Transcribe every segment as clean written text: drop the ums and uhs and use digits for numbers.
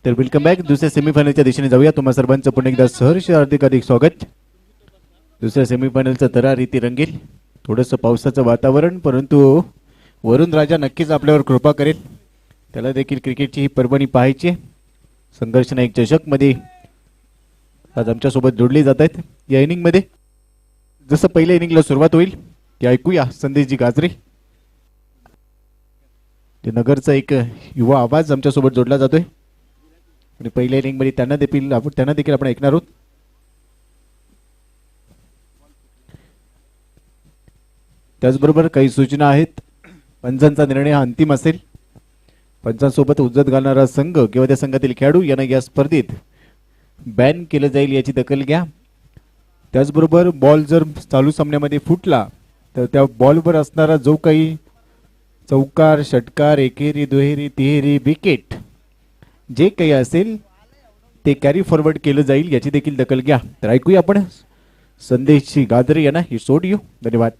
तर welcome back. दुसऱ्या सेमीफायनलच्या दिशेने जाऊया. तुम्हा सर्वांचं पुन्हा एकदा सहर्ष हार्दिक स्वागत. दुसऱ्या सेमीफायनलचा तरार इथे रंगेल. थोडंसं पावसाचं वातावरण, परंतु वरुण राजा नक्कीच आपल्यावर कृपा करेल. त्याला देखील क्रिकेटची ही पर्वणी पाहायची. संघर्ष नायक चषकमध्ये आज आमच्यासोबत जोडले जात आहेत. या इनिंगमध्ये जसं पहिल्या इनिंगला सुरुवात होईल ते ऐकूया संदेशजी गाजरे. ते नगरचा एक युवा आवाज आमच्यासोबत जोडला जातोय आणि पहिल्या इनिंगमध्ये त्यांना देखील आपण ऐकणार आहोत. त्याचबरोबर काही सूचना आहेत. पंचांचा निर्णय हा अंतिम असेल. पंचांसोबत उजत घालणारा संघ किंवा त्या संघातील खेळाडू यांना या स्पर्धेत बॅन केलं जाईल याची दखल घ्या. त्याचबरोबर बॉल जर चालू सामन्यामध्ये फुटला तर त्या बॉलवर असणारा जो काही चौकार, षटकार, एकेरी, दुहेरी, तिहेरी, विकेट जे काही असेल ते कॅरी फॉरवर्ड केलं जाईल याची देखील दखल घ्या. तर ऐकूया आपण संदेशजी गाजरे यांना. ही सोड यू. धन्यवाद.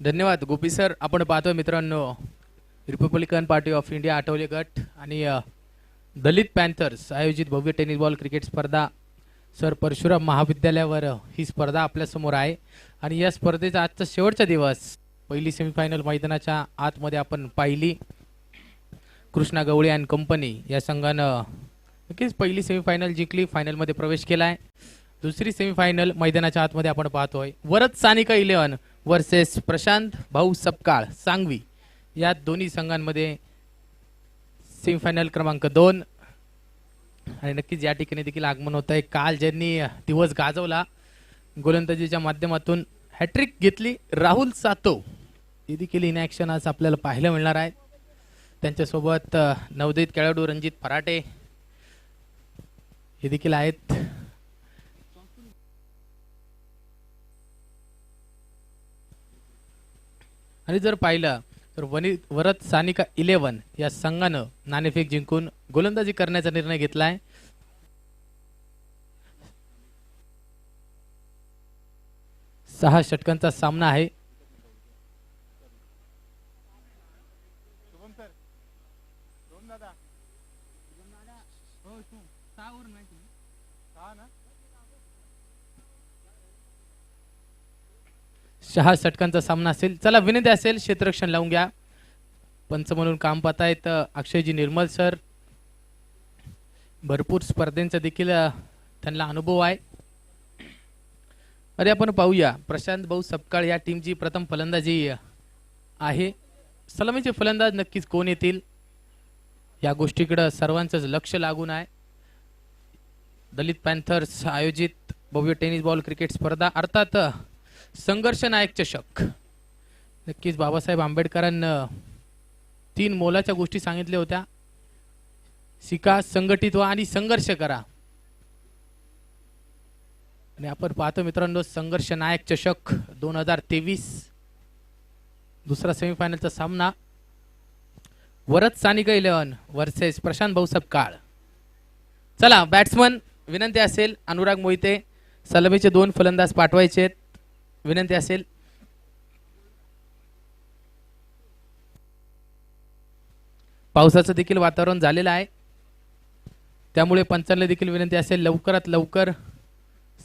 धन्यवाद गोपी सर. आपण पाहतोय मित्रांनो, Republican party of India Athawale गट आणि दलित पॅन्थर्स आयोजित भव्य टेनिस बॉल क्रिकेट स्पर्धा सर परशुराम महाविद्यालयावर ही स्पर्धा आपल्यासमोर आहे. आणि या स्पर्धेचा आजचा शेवटचा दिवस. पहिली सेमीफायनल मैदानाच्या आतमध्ये आपण पाहिली. कृष्णा गवळे अँड कंपनी या संघानं नक्कीच पहिली सेमीफायनल जिंकली, फायनलमध्ये प्रवेश केला आहे. दुसरी सेमीफायनल मैदानाच्या आतमध्ये आपण पाहतोय. वरद सानिका 11 वर्सेस प्रशांत भाऊ सपकाळ सांगवी. या दोन्ही संघांमध्ये सेमीफायनल क्रमांक 2 आणि नक्कीच या ठिकाणी देखील आगमन होत आहे. काल ज्यांनी दिवस गाजवला, गोलंदाजीच्या माध्यमातून हॅट्रिक घेतली, राहुल सातो हे देखील इन ॲक्शन आज आपल्याला पाहायला मिळणार आहे. त्यांच्यासोबत नवोदित खेळाडू रणजित फराटे हे देखील आहेत. आणि जर पाहिलं तर वरद सानिका 11 या संघानं नाणेफेक जिंकून गोलंदाजी करण्याचा निर्णय घेतलाय. सहा षटकांचा सामना आहे. सहा षटकांचा सामना असेल. चला विनंती असेल क्षेत्ररक्षण लावून घ्या. पंच म्हणून काम पाहतायत अक्षयजी निर्मल सर. भरपूर स्पर्धेंचा देखील त्यांना अनुभव आहे. अरे आपण पाहूया प्रशांत भाऊ सपकाळ या टीमची प्रथम फलंदाजी आहे. सलामीचे फलंदाज नक्कीच कोण येतील या गोष्टीकडे सर्वांचंच लक्ष लागून आहे. दलित पॅन्थर्स आयोजित भव्य टेनिस बॉल क्रिकेट स्पर्धा अर्थात संघर्ष नायक चषक. नक्कीच बाबासाहेब आंबेडकरांनी 3 मोलाच्या गोष्टी सांगितल्या होत्या. शिका, संघटित व्हा आणि संघर्ष करा. आणि आपण पाहतो मित्रांनो, संघर्ष नायक चषक 2023 दुसरा सेमीफायनलचा सामना. वरद सानिका 11 वर्सेस प्रशांत भाऊ सपकाळ. चला बॅट्समन विनंती असेल अनुराग मोहिते, सलामीचे 2 फलंदाज पाठवायचे विनंती असेल. पावसाचं देखील वातावरण झालेलं आहे, त्यामुळे पंचांना देखील विनंती असेल लवकरात लवकर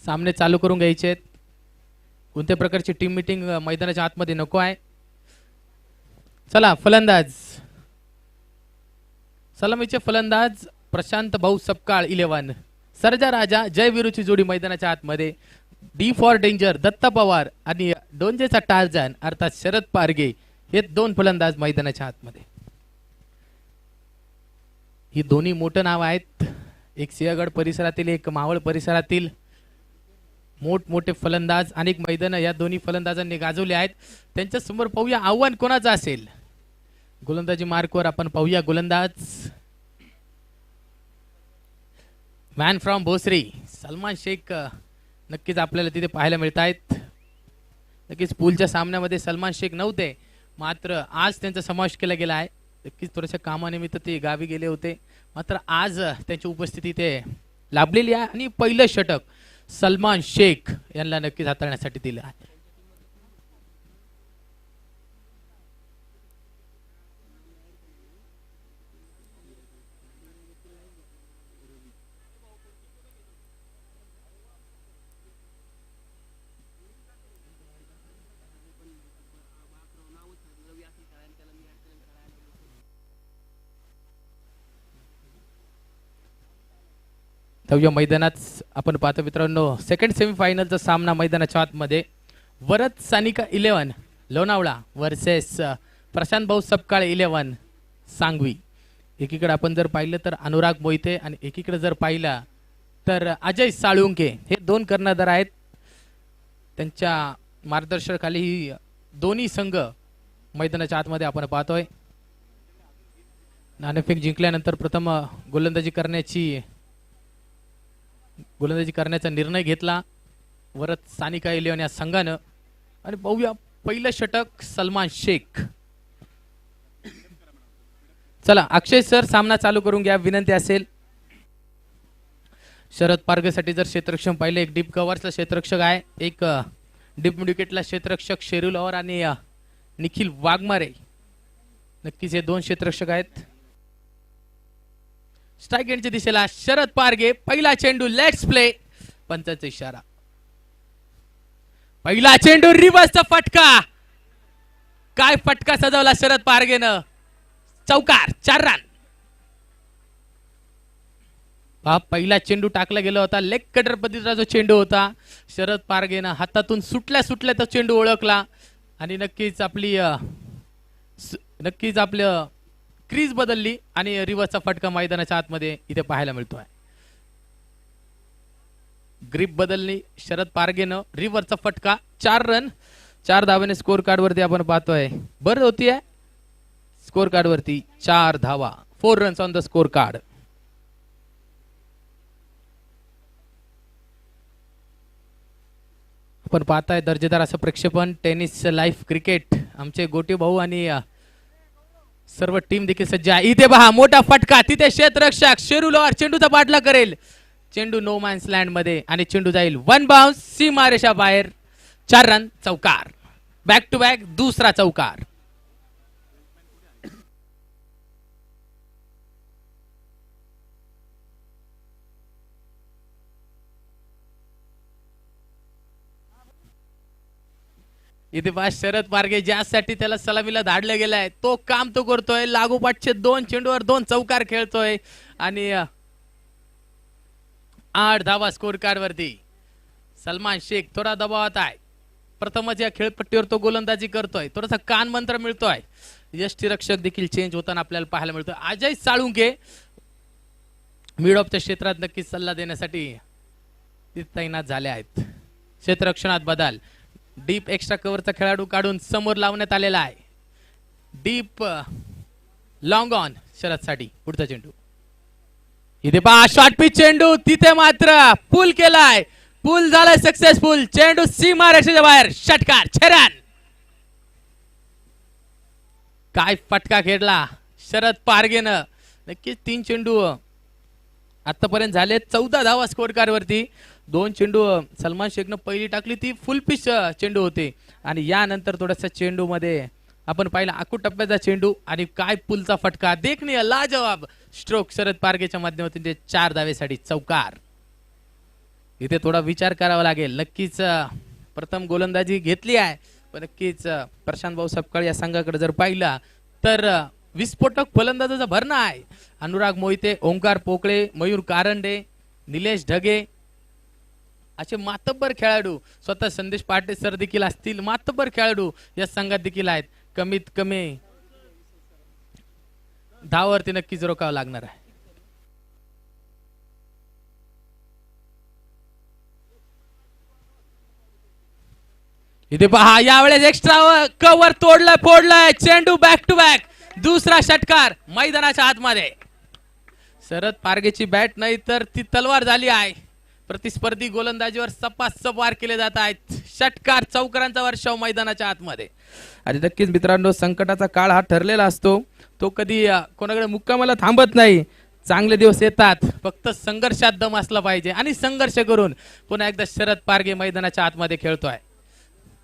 सामने चालू करून घ्यायचे आहेत. कोणत्या प्रकारची टीम मीटिंग मैदानाच्या आतमध्ये नको आहे. चला फलंदाज, सलामीचे फलंदाज प्रशांत भाऊ सपकाळ 11, सर्जा राजा जय विरूची जोडी मैदानाच्या आतमध्ये. D for danger Datta Pawar आणि डोंजेचा टार्जन अर्थात शरद पारगे हे 2 फलंदाज मैदानाच्या आतमध्ये. ही दोन्ही मोठं नाव आहेत. एक सिंहगड परिसरातील, एक मावळ परिसरातील मोठमोठे फलंदाज. अनेक मैदान या दोन्ही फलंदाजांनी गाजवले आहेत. त्यांच्या समोर पाहूया आव्हान कोणाचं असेल. गोलंदाजी मार्कवर आपण पाहूया गोलंदाज मॅन फ्रॉम भोसरी सलमान शेख नक्कीच आपल्याला तिथे पाहायला मिळत आहेत. नक्कीच पूलच्या सामन्यामध्ये सलमान शेख नव्हते, मात्र आज त्यांचा समावेश केला गेला आहे. नक्कीच थोड्याशा कामानिमित्त ते गावी गेले होते, मात्र आज त्यांची उपस्थिती ते लाभलेली आहे आणि पहिलं षटक सलमान शेख यांना नक्कीच हाताळण्यासाठी दिलं आहे. या मैदानात आपण पाहतो मित्रांनो, सेकंड सेमीफायनलचा सामना मैदानाच्या आतमध्ये वरद सानिका 11 लोणावळा वर्सेस प्रशांत भाऊ सपकाळ 11 सांगवी. एकीकडे आपण जर पाहिलं तर अनुराग मोहिते आणि एकीकडे जर पाहिला तर अजय साळुंके हे दोन कर्णधार आहेत. त्यांच्या मार्गदर्शनाखाली ही दोन्ही संघ मैदानाच्या आतमध्ये आपण पाहतोय. नाणेफेक जिंकल्यानंतर प्रथम गोलंदाजी करण्याचा निर्णय घेतला वरद सानिका 11 या संघानं. आणि पाहूया पहिलं षटक सलमान शेख. चला अक्षय सर सामना चालू करून घ्या विनंती असेल. शरद पारगेसाठी जर क्षेत्ररक्षण पाहिलं, एक डीप कव्हरचा क्षेत्ररक्षक आहे, एक डीप विकेटला क्षेत्ररक्षक शेरुल और आणि निखिल वाघमारे. नक्कीच हे दोन क्षेत्ररक्षक आहेत. स्ट्राइक एंडच्या दिशेला शरद पारगे, पहिला चेंडू लेट्स प्ले, पंचाचा इशारा. पहिला चेंडू रिव्हर्सचा फटका, काय फटका सजवला शरद पारगेनं, चौकार, 4 रन. पहिला चेंडू टाकला गेला होता, लेग कटर पद्धतीचा जो चेंडू होता, शरद पारगेनं हातातून सुटल्या सुटल्या तो चेंडू ओळखला आणि नक्कीच आपलं क्रीज बदलली आणि रिव्हर्सचा फटका मैदानाच्या आतमध्ये इथे पाहायला मिळतोय. ग्रिप बदलली शरद पारगेनं, रिव्हर्सचा फटका, 4 रन, 4 धावाने स्कोर कार्ड वरती आपण पाहतोय. बरं होती स्कोर कार्ड वरती 4 धावा, 4 runs on the score card. आपण पाहताय दर्जेदार असं प्रक्षेपण, टेनिस लाईव्ह क्रिकेट, आमचे गोटे भाऊ आणि सर्व टीम देखील सज्ज आहे. इथे पहा मोठा फटका, तिथे क्षेत्ररक्षक शेरुलवर चेंडूचा पाठला करेल, चेंडू नो मॅन्स लँड मध्ये आणि चेंडू जाईल 1 बाउन्स, सीमारेषा बाहेर, 4 रन, चौकार, बॅक टू बॅक दुसरा चौकार. इथे पहा शरद पारगे ज्यासाठी त्याला सलामीला धाडलं गेलाय तो काम तो करतोय. लागोपाठचे 2 चेंडूवर 2 चौकार खेळतोय आणि 8 धावा स्कोर कार्ड वरती. सलमान शेख थोडा दबावात आहे. प्रथमच या खेळपट्टीवर तो गोलंदाजी करतोय, थोडासा कान मंत्र मिळतोय. यष्टीरक्षक देखील चेंज होताना आपल्याला पाहायला मिळतोय. अजय साळुंके मिड ऑफच्या क्षेत्रात नक्कीच सल्ला देण्यासाठी तैनात झाले आहेत. क्षेत्ररक्षणात बदल, डीप एक्स्ट्रा कव्हरचा खेळाडू काढून समोर लावण्यात आलेला आहे. डीप लॉंग ऑन शरदसाठी पुढचा चेंडू. इथे पहा शॉर्ट पिच चेंडू, तिथे मात्र पुल केलाय, पुल झालाय सक्सेसफुल, चेंडू सीमा रेषेच्या बाहेर, षटकार, 6 रन. काय फटका खेळला शरद पारगेनं. नक्कीच 3 चेंडू आतापर्यंत झाले, 14 धावा स्कोर कार्ड वरती. 2 चेंडू सलमान शेखनं पहिली टाकली, ती फुल पिच चेंडू होते आणि यानंतर थोडासा चेंडू मध्ये आपण पाहिला आखूट टप्प्याचा चेंडू आणि काय पुलचा फटका, देखणीय लाजवाब स्ट्रोक शरद पारगेच्या माध्यमातून ते 4 धावेसाठी चौकार. इथे थोडा विचार करावा लागेल. नक्कीच प्रथम गोलंदाजी घेतली आहे, पण नक्कीच प्रशांत भाऊ सपकाळ या संघाकडे जर पाहिला तर विस्फोटक फलंदाजाचा भरणा आहे. अनुराग मोहिते, ओंकार पोकळे, मयूर कारंडे, निलेश ढगे असे मातब्बर खेळाडू, स्वतः संदेश पाटे सर देखील असतील, मातब्बर खेळाडू या संघात देखील आहेत. कमीत कमी धावावरती नक्कीच रोखावं लागणार आहे. इथे पहा यावेळेस एक्स्ट्रा कव्हर तोडलाय, फोडलाय, चेंडू बॅक टू बॅक, दुसरा षटकार मैदानाच्या आतमध्ये. शरद पारगेची बॅट नाही तर ती तलवार झाली आहे, प्रतिस्पर्धी गोलंदाजीवर सपासप वार केले जात आहेत. षटकार चौकारांचा वर्षाव मैदानाच्या आतमध्ये. आणि नक्कीच मित्रांनो, संकटाचा काळ हा ठरलेला असतो. तो कधी कोणाकडे मुक्कामाला थांबत नाही. चांगले दिवस येतात, फक्त संघर्षात दम असला पाहिजे आणि संघर्ष करून पुन्हा एकदा शरद पारगे मैदानाच्या आतमध्ये खेळतोय.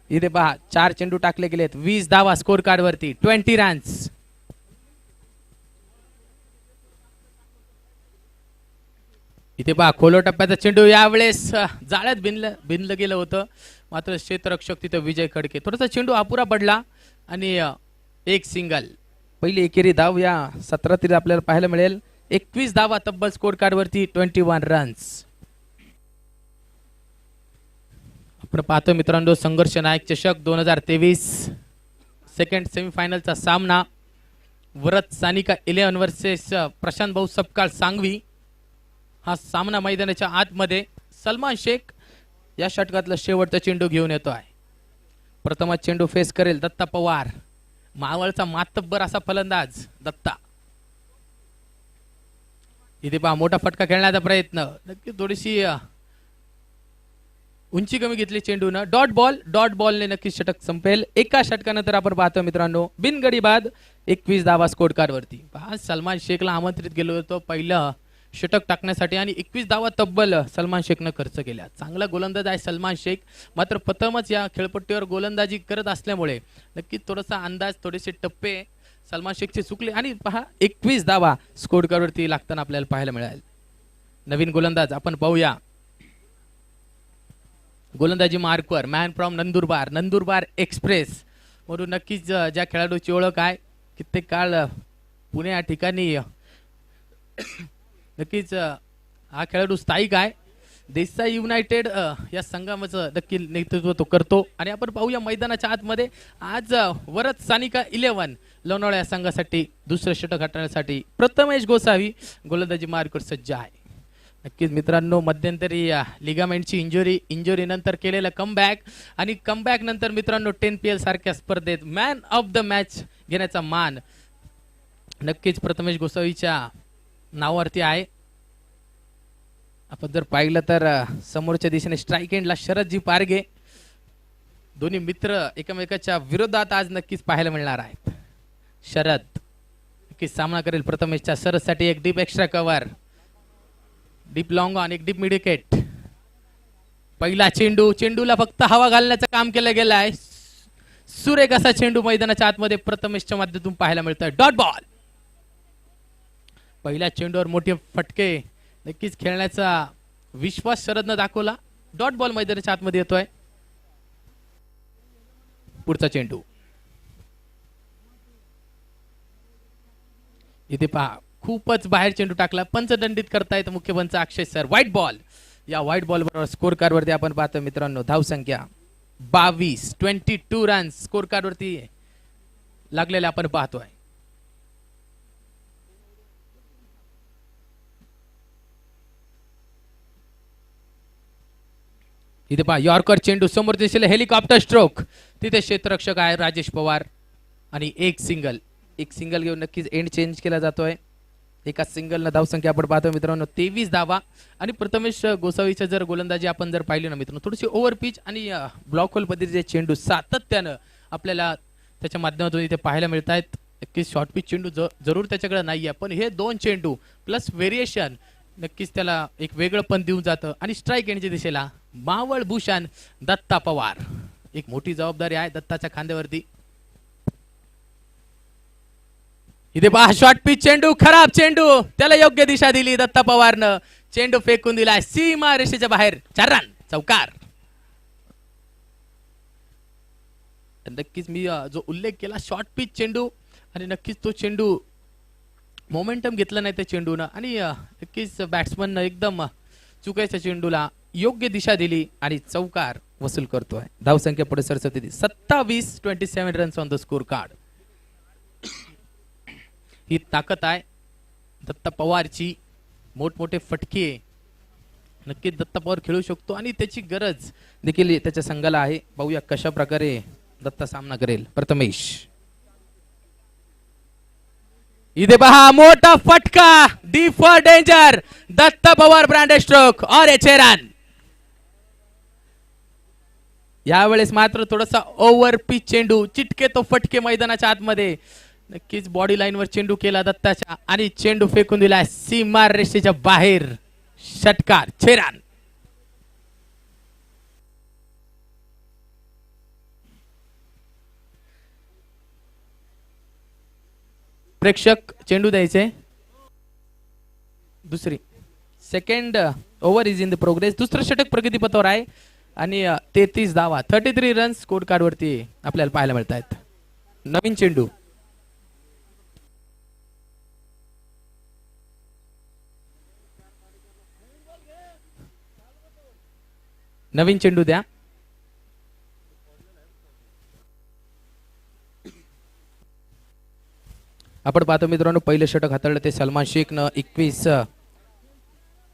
इथे पहा 4 चेंडू टाकले गेलेत, 20 धावा स्कोर कार्ड वरती, 20 रन्स. इथे पहा खोलो टप्प्याचा चेंडू यावेळेस जाळ्यात भिनलं गेलं होतं, मात्र क्षेत्ररक्षक तिथे विजय खडके. थोडासा चेंडू अपुरा पडला आणि एक सिंगल. पहिली एकेरी धाव या सत्रातील आपल्याला पाहायला मिळेल. 21 धावा तब्बल स्कोर कार्ड वरती, 21 रन्स. आपण पाहतो मित्रांनो, संघर्ष नायक चषक 2023 सेकंड सेमीफायनलचा सामना. व्रत सानिका 11 वर्सेस प्रशांत भाऊ सपकाळ सांगवी. हा सामना मैदानाच्या आतमध्ये. सलमान शेख या षटकातला शेवटचा चेंडू घेऊन येतो आहे. प्रथमच चेंडू फेस करेल दत्ता पवार, मावळचा मातब्बर असा फलंदाज दत्ता. इथे पहा मोठा फटका खेळण्याचा प्रयत्न, नक्की थोडीशी उंची कमी घेतली चेंडूनं. डॉट बॉलने नक्की षटक संपेल. एका षटकानंतर आपण पाहतो मित्रांनो, बिनगडी बाद 21 धावा स्कोर कार्ड वरती. पहा सलमान शेखला आमंत्रित केलं होतं पहिलं षटक टाकण्यासाठी आणि 21 धावा तब्बल सलमान शेखनं खर्च केल्या. चांगला गोलंदाज आहे सलमान शेख, मात्र प्रथमच या खेळपट्टीवर गोलंदाजी करत असल्यामुळे नक्की थोडासा अंदाज, थोडेसे टप्पे सलमान शेखचे चुकले आणि पहा 21 धावा स्कोर कार्डवरती लागताना आपल्याला पाहायला मिळाल. नवीन गोलंदाज आपण पाहूया. गोलंदाजी मार्कवर मॅन फ्रॉम नंदुरबार एक्सप्रेस म्हणून नक्कीच ज्या खेळाडूची ओळख आहे, कित्येक काळ पुणे या ठिकाणी नक्कीच हा खेळाडू स्थायिक आहे. देसाई युनायटेड या संघाचं नक्की नेतृत्व तो करतो. आणि आपण पाहूया मैदानाच्या आतमध्ये आज वरद सानिका 11 लोणावळा या संघासाठी दुसरं षटक हाताळण्यासाठी प्रथमेश गोसावी गोलंदाजी मार्कवर सज्ज आहे. नक्कीच मित्रांनो, मध्यंतरी लिगामेंटची इंजुरी नंतर केलेला कमबॅक आणि कमबॅक नंतर मित्रांनो 10PL सारख्या स्पर्धेत मॅन ऑफ द मॅच घेण्याचा मान नक्कीच प्रथमेश गोसावीच्या नावावरती आहे. आपण जर पाहिलं तर समोरच्या दिशेने स्ट्राईक एंडला शरदजी पारगे, दोन्ही मित्र एकमेकाच्या विरोधात आज नक्कीच पाहायला मिळणार आहेत. शरद नक्कीच सामना करेल प्रथमेशच्या. शरदसाठी एक deep extra cover, deep long on, एक डीप मिडविकेट. पहिला चेंडूला फक्त हवा घालण्याचं काम केलं गेलं आहे. सुरेख असा चेंडू मैदानाच्या आतमध्ये प्रथमेशच्या माध्यमातून पाहायला मिळतोय. Dot ball. पहिल्या चेंडूवर मोठे फटके, नक्कीच खेळण्याचा विश्वास शरदनं दाखवला. डॉट बॉल मैदानाच्या आतमध्ये येतोय. पुढचा चेंडू इथे पहा, खूपच बाहेर चेंडू टाकला. पंचदंडित करतायत मुख्य पंच अक्षय सर. White ball. या व्हाईट बॉल बरोबर स्कोर कार्ड वरती आपण पाहतो मित्रांनो, धाव संख्या 22, 22 रन्स स्कोर कार्ड वरती लागलेले आपण पाहतोय. इथे पहा यॉर्कर चेंडू, समोर दिसलेले हेलिकॉप्टर स्ट्रोक, तिथे क्षेत्ररक्षक आहे राजेश पवार आणि एक सिंगल घेऊन नक्कीच एंड चेंज केला जातोय. एका सिंगलनं धाव संख्या आपण पाहतो मित्रांनो 23 धावा. आणि प्रथमेश गोसावीच्या जर गोलंदाजी आपण जर पाहिली ना मित्रांनो, थोडीशी ओव्हर पिच आणि ब्लॉक होल पद्धतीचे चेंडू सातत्यानं आपल्याला त्याच्या माध्यमातून इथे पाहायला मिळत आहेत. नक्कीच शॉर्ट पिच चेंडू जरूर त्याच्याकडे नाहीये, पण हे 2 चेंडू प्लस व्हेरिएशन नक्कीच त्याला एक वेगळं पण देऊन जातं. आणि स्ट्राईक एंडच्या दिशेला मावळ भूषण दत्ता पवार, एक मोठी जबाबदारी आहे दत्ताच्या खांद्यावरती. इथे पहा शॉर्ट पिच चेंडू, खराब चेंडू, त्याला योग्य दिशा दिली दत्ता पवारनं. चेंडू फेकून दिला सीमा रेषेच्या बाहेर. 4 रन, चौकार. नक्कीच मी जो उल्लेख केला शॉर्ट पिच चेंडू, आणि नक्कीच तो चेंडू मोमेंटम घेतला नाही त्या चेंडूनं आणि नक्कीच बॅट्समन एकदम चुकायच्या चेंडूला योग्य दिशा दिली आणि चौकार वसूल करतोय. धाव संख्या पुढे सरसते 27, 27 runs on the score card. ही ताकद आहे दत्ता पवारची. मोठमोठे फटके नक्कीच दत्ता पवार खेळू शकतो आणि त्याची गरज देखील त्याच्या संघाला आहे. पाहूया कशा प्रकारे दत्ता सामना करेल. प्रथमेश इथे पहा मोठा फटका, deep for danger. Datta Pawar branded stroke और एच रन. यावेळेस मात्र थोडासा ओव्हर पिच चेंडू, चिटके तो फटके मैदानाच्या आतमध्ये. नक्कीच बॉडी लाईनवर चेंडू केला दत्ताच्या आणि चेंडू फेकून दिला सीमा रेषेच्या बाहेर. षटकार, 6 रन. प्रेक्षक चेंडू द्यायचे. दुसरी second over is in the progress. दुसरं षटक प्रगतीपथावर आहे आणि 33 धावा, 33 रन स्कोर कार्ड वरती आपल्याला पाहायला मिळत आहेत. नवीन चेंडू. नवीन चेंडू द्या. आपण पाहतो मित्रांनो, पहिलं षटक हाताळलं ते सलमान शेखनं 21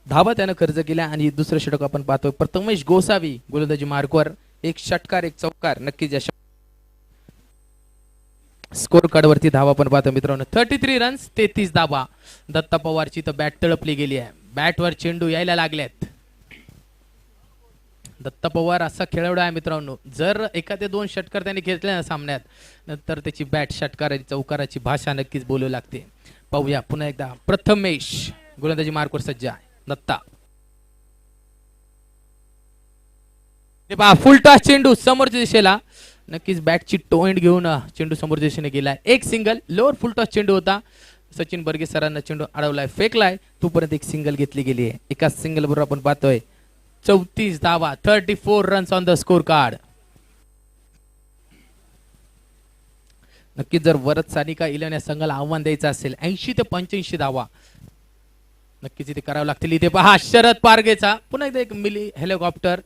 धावा त्यानं खर्च केल्या आणि दुसरं षटक आपण पाहतोय प्रथमेश गोसावी गोलंदाजी मार्कवर. एक षटकार एक चौकार. नक्कीच या स्कोर कार्ड वरती धावा आपण पाहतो मित्रांनो. 33 रन्स 33 धावा. दत्ता पवारची तर बॅट तळपली गेली आहे. बॅटवर चेंडू यायला लागलेत. दत्ता पवार असा खेळाडू आहे मित्रांनो, जर एखादे 2 षटकार त्यांनी घेतले ना सामन्यात, नंतर त्याची बॅट षटकाराची चौकाराची भाषा नक्कीच बोलू लागते. पाहूया पुन्हा एकदा. प्रथमेश गोलंदाजी मार्कवर सज्ज आहे. दत्ता हे पहा, फुल टॉस चेंडू समोरच्या दिशेला. नक्कीच बॅटची टोएंड घेऊन चेंडू समोरच्या दिशेने गेलाय. एक सिंगल. लोअर फुल टॉस चेंडू होता. सचिन बर्गे सरांना चेंडू अडवलाय, फेकलाय. तोपर्यंत एक सिंगल घेतली गेली आहे. एका सिंगल बरोबर आपण पाहतोय 34 धावा, 34 runs on the score card. नक्कीच जर वरद सानिका इलेव्हन या संघाला आव्हान द्यायचं असेल 80 ते 85 धावा नक्कीच इथे करावं लागतील. इथे पहा शरद पारगेचा पुन्हा एकदा एक मिली हेलिकॉप्टर.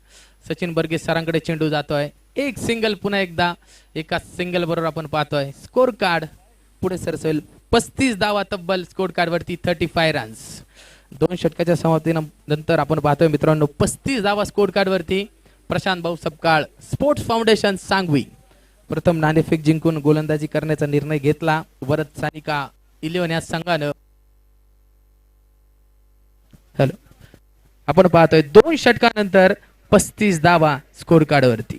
सचिन बर्गे सरांकडे चेंडू जातोय. एक सिंगल पुन्हा एकदा. एका सिंगल बरोबर आपण पाहतोय स्कोर कार्ड पुढे सरसेल 35 धावा तब्बल स्कोर कार्ड वरती 35 रन्स. 2 षटकाच्या समाप्तीनंतर आपण पाहतोय मित्रांनो 35 धावा स्कोर कार्ड वरती. प्रशांत भाऊ सपकाळ स्पोर्ट्स फाउंडेशन सांगवी प्रथम नाणेफेक जिंकून गोलंदाजी करण्याचा निर्णय घेतला. वरद सानिका इलेव्हन या संघानं आपण पाहतोय 2 षटकानंतर 35 धावा स्कोर कार्ड वरती.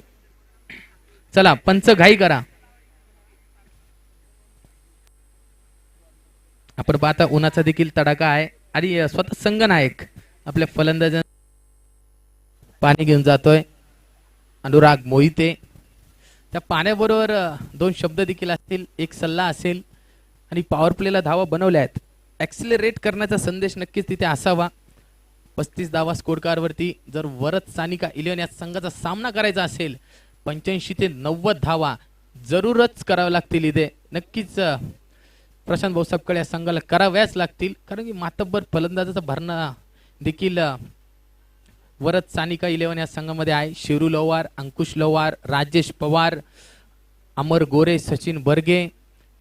चला पंच घाई करा. आपण पाहता उन्हाचा देखील तडाखा आहे आणि स्वतः संघनायक आपल्या फलंदाजां पाणी घेऊन जातोय. अनुराग मोहिते. त्या पाण्याबरोबर 2 शब्द देखील असतील, एक सल्ला असेल आणि पॉवर प्लेला धावा बनवल्या आहेत. ऍक्सिलरेट करण्याचा संदेश नक्कीच तिथे असावा. 35 धावा स्कोर कार्ड वरती जर वरद सानिका इलेव्हन या संघाचा सामना करायचा असेल 85 ते 90 धावा जरूरच कराव्या लागतील. इथे नक्कीच प्रशांत भाऊ सपकाळ या संघाला कराव्याच लागतील, कारण की मातब्बर फलंदाजाचा भरणा देखील वरद सानिका इलेव्हन या संघामध्ये आहे. शिरू लोवार, अंकुश लोवार, राजेश पवार, अमर गोरे, सचिन बर्गे,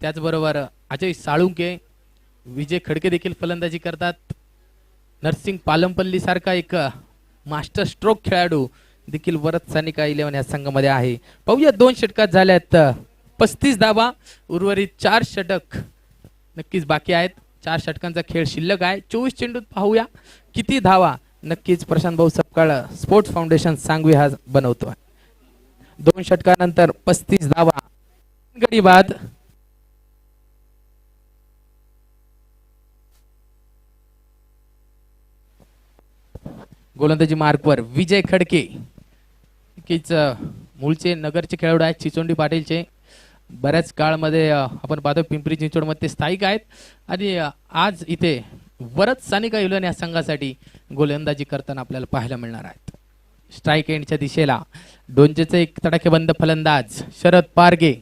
त्याचबरोबर अजय साळुंके, विजय खडके देखील फलंदाजी करतात. नरसिंग पालमपल्ली सारखा एक मास्टर स्ट्रोक खेळाडू देखील वरद सानिका इलेव्हन या संघामध्ये आहे. पाहूया 2 षटकात झाल्यात 35 धावा. उर्वरित 4 षटक नक्कीच बाकी आहेत. 4 षटकांचा खेळ शिल्लक आहे. 24 चेंडूत पाहूया किती धावा नक्कीच प्रशांत भाऊ सपकाळ स्पोर्ट्स फाउंडेशन सांगवी हा बनवतो. 2 षटकानंतर 35 धावा. गडी बाद. गोलंदाजी मार्कवर विजय खडके, नक्कीच मूळचे नगरचे खेळाडू आहेत, चिचोंडी पाटीलचे. बऱ्याच काळामध्ये आपण पाहतो पिंपरी चिंचवडमध्ये स्थायिक आहेत आणि आज इथे वरद सानिका इलेव्हन या संघासाठी गोलंदाजी करताना आपल्याला पाहायला मिळणार आहेत. स्ट्राईक एंडच्या दिशेला डोंजेचे एक तडाखेबंद फलंदाज शरद पारगे.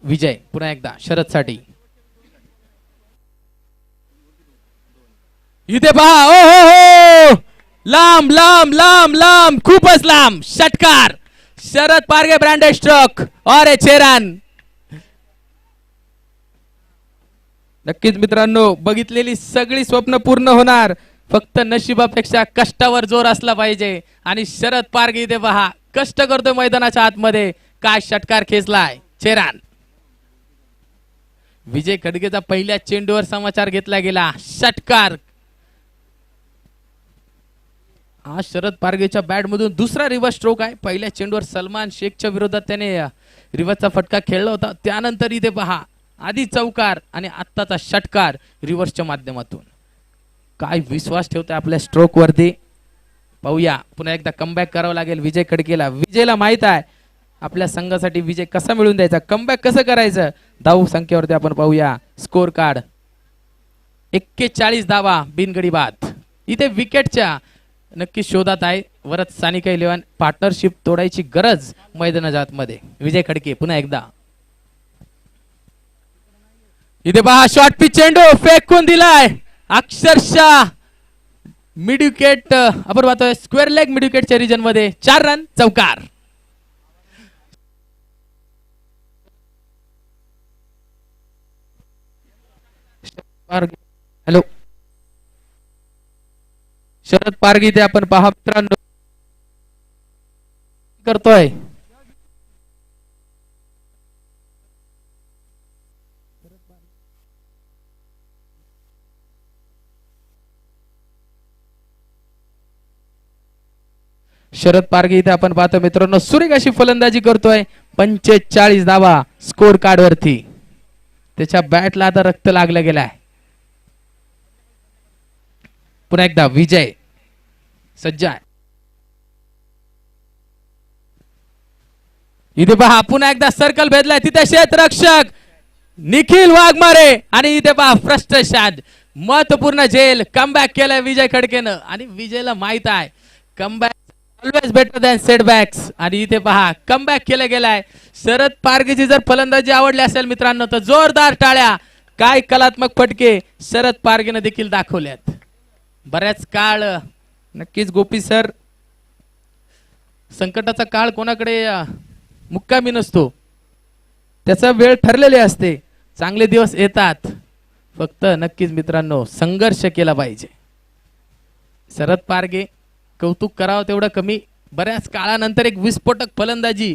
विजय पुन्हा एकदा शरद साठी. इथे पहा, ओ हो हो, लांब लांब लांब लांब, खूपच लांब षटकार. शरद पारगे ब्रँडेड स्ट्रोक और 6 रन. नक्कीच मित्रांनो, बघितलेली सगळी स्वप्न पूर्ण होणार. फक्त नशिबापेक्षा कष्टावर जोर असला पाहिजे आणि शरद पारगे इथे पहा कष्ट करतोय मैदानाच्या आतमध्ये. काय षटकार खेचलाय. 6 रन. विजय खडकेचा पहिल्या चेंडूवर समाचार घेतला गेला. षटकार. हा शरद पारगेच्या बॅट मधून दुसरा रिव्हर्स स्ट्रोक आहे. पहिल्या चेंडूवर सलमान शेखच्या विरोधात त्याने रिव्हर्सचा फटका खेळला होता. त्यानंतर इथे पहा आधी चौकार आणि आत्ताचा षटकार रिव्हर्सच्या माध्यमातून. काय विश्वास ठेवतोय आपल्या स्ट्रोक वरती. पाहूया पुन्हा एकदा कमबॅक करावं लागेल विजय खडकेला. विजयला माहित आहे आपल्या संघासाठी विजय कसा मिळवून द्यायचा, कमबॅक कसं करायचं. धाव संख्येवरती आपण पाहूया स्कोर कार्ड. 41 धावा बिनगडी बाद. इथे विकेटच्या नक्की शोधात आहे वरद सानिका 11. पार्टनरशिप तोडायची गरज मैदानाच्या आतमध्ये. विजय खडके पुन्हा एकदा. इथे पहा शॉर्ट पिच चेंडू फेकून दिलाय अक्षरशः मिड विकेट. आपण पाहतोय स्क्वेअर लेग मिड विकेटच्या रिजन मध्ये. 4 रन चौकार. हॅलो शरद पारगी इथे आपण पहा मित्रांनो करतोय. शरद पारगी इथे आपण पाहतो मित्रांनो सुरेख अशी फलंदाजी करतोय. 45 धावा स्कोर कार्ड वरती. त्याच्या बॅटला आता रक्त लागलं गेलाय. पुन्हा एकदा विजय सज्ज आहे. इथे पहा पुन्हा एकदा सर्कल भेदलाय. तिथे क्षेत्ररक्षक निखिल वाघमारे आणि इथे पहा फ्रस्ट्रेशन महत्वपूर्ण झेल. कमबॅक केलाय विजय खडकेनं आणि विजयला माहित आहे comeback always better than setbacks. आणि इथे पहा कमबॅक केला गेलाय. शरद पारगेची जर फलंदाजी आवडली असेल मित्रांनो तर जोरदार टाळ्या. काय कलात्मक फटके शरद पारगेनं देखील दाखवल्यात. बऱ्याच काळ नक्कीच गोपी सर संकटाचा काळ कोणाकडे मुक्कामी नसतो. त्याचा वेळ ठरलेली असते. चांगले दिवस येतात. फक्त नक्कीच मित्रांनो संघर्ष केला पाहिजे. शरद पारगे कौतुक करावं तेवढं कमी. बऱ्याच काळानंतर एक विस्फोटक फलंदाजी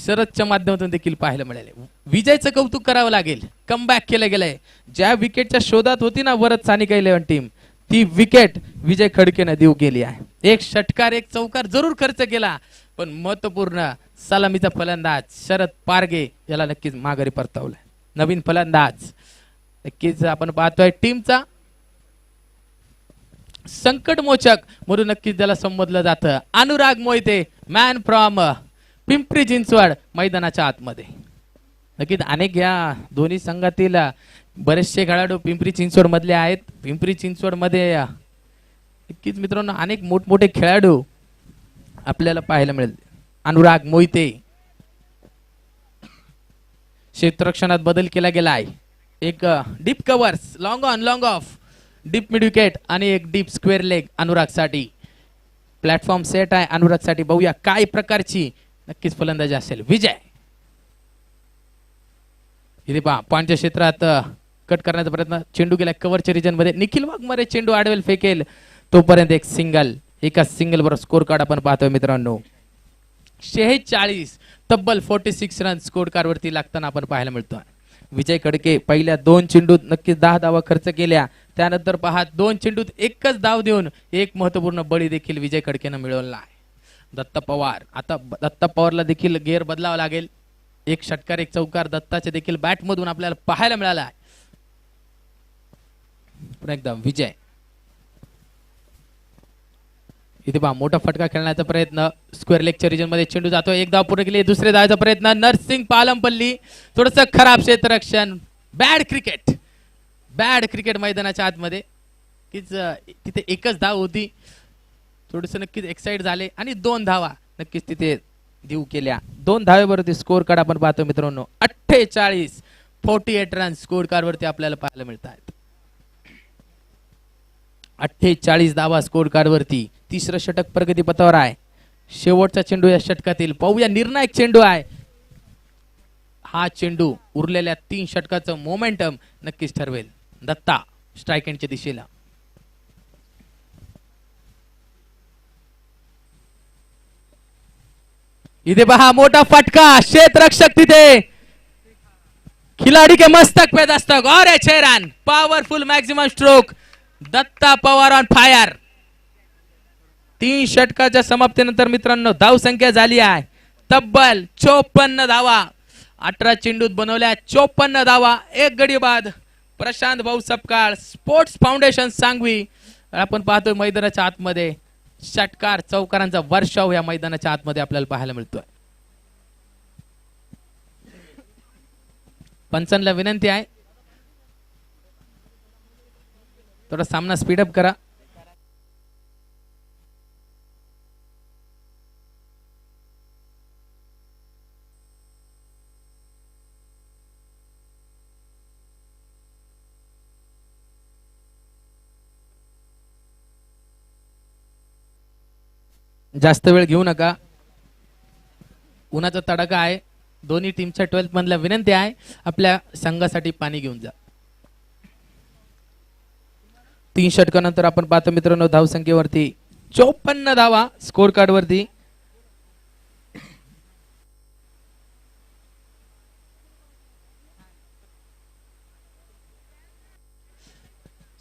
शरदच्या माध्यमातून देखील पाहायला मिळाले. विजयचं कौतुक करावं लागेल. कमबॅक केलं गेलंय. ज्या विकेटच्या शोधात होती ना वरद सानिका 11 टीम ती विकेट विजय खडकेनं देऊ केली आहे. एक षटकार एक चौकार जरूर खर्च केला पण महत्वपूर्ण सलामीचा फलंदाज शरद पारगे याला नक्कीच माघारी परतवलाय. नवीन फलंदाज नक्कीच आपण पाहतोय टीमचा संकटमोचक म्हणून नक्कीच त्याला संबोधलं जातं. अनुराग मोहिते मॅन फ्रॉम पिंपरी चिंचवड मैदानाच्या आतमध्ये. नक्कीच अनेक या दोन्ही संघातील बरेचसे खेळाडू पिंपरी चिंचवड मधले आहेत. पिंपरी चिंचवड मध्ये नक्कीच मित्रांनो अनेक मोठमोठे खेळाडू आपल्याला पाहायला मिळेल. अनुराग मोहिते क्षेत्ररक्षणात बदल केला गेला आहे. एक deep covers long on long of deep mid wicket आणि एक डीप स्क्वेअर लेग अनुराग साठी. प्लॅटफॉर्म सेट आहे अनुराग साठी. बघूया काय प्रकारची नक्कीच फलंदाजी असेल. विजय इथे पहा पॉईंटच्या क्षेत्रात कट करण्याचा प्रयत्न. चेंडू गेला कव्हरच्या रिजन मध्ये. निखिल वाघमारे चेंडू आडवेल फेकेल तोपर्यंत एक सिंगल. एका सिंगल बरोबर स्कोर कार्ड आपण पाहतोय मित्रांनो. 46 तब्बल 46 रन स्कोर कार्ड वरती लागताना आपण पाहायला मिळतोय. विजय खडके पहिल्या 2 चेंडूत नक्कीच 10 धावा खर्च केल्या. त्यानंतर पहा 2 चेंडूत एकच धाव देऊन एक महत्वपूर्ण बळी देखील विजय खडकेनं मिळवला आहे. दत्ता पवार. आता दत्ता पवारला देखील गेअर बदलावा लागेल. एक षटकार एक चौकार दत्ताचे देखील बॅट मधून आपल्याला पाहायला मिळाला आहे. पुन्हा एकदा विजय इथे पहा मोठा फटका खेळण्याचा प्रयत्न. स्क्वेअर लेगच्या रिजन मध्ये चेंडू जातो. एक धाव पूर्ण केली. दुसरे धावाचा प्रयत्न. नरसिंग पालमपल्ली थोडस खराब क्षेत्ररक्षण. बॅड क्रिकेट मैदानाच्या आतमध्ये. तिथे एकच धाव होती. थोडस नक्कीच एक्साइट झाले आणि 2 धावा नक्कीच तिथे देऊ केल्या. 2 धावेवरती स्कोर कार्ड आपण पाहतो मित्रांनो. 48 रन स्कोर कार्ड वरती आपल्याला पाहायला मिळत आहेत. 48 धावा स्कोर कार्ड वरती. तिसरं षटक प्रगती पथावर आहे. शेवटचा चेंडू या षटकातील. पाहूया निर्णायक चेंडू आहे. हा चेंडू उरलेल्या 3 षटकाचं मोमेंटम नक्कीच ठरवेल. दत्ता स्ट्राइक एंडच्या दिशेला. इथे पहा मोठा फटका. क्षेत्ररक्षक तिथे खिलाड़ी के मस्तक पे दस्तक और 6 run. Powerful maximum stroke. Datta Pawar on fire. 3 षटकाच्या समाप्तीनंतर मित्रांनो धाव संख्या झाली आहे तब्बल 54 धावा. 18 चेंडूत बनवल्या 54 धावा. एक गडी बाद. प्रशांत भाऊ सपकाळ, स्पोर्ट्स फाउंडेशन सांगवी. आपण पाहतोय मैदानाच्या आतमध्ये षटकार चौकारांचा वर्षाव या मैदानाच्या आतमध्ये आपल्याला पाहायला मिळतोय. पंचांना विनंती आहे थोडा सामना स्पीडअप करा. जास्त वेळ घेऊ नका. उन्हाचा तडाखा आहे. दोन्ही टीमच्या 12th मधल्या विनंती आहे आपल्या संघासाठी पाणी घेऊन जा. 3 षटकानंतर आपण पाहतो मित्रांनो धाव संख्येवरती 54 धावा स्कोर कार्ड वरती.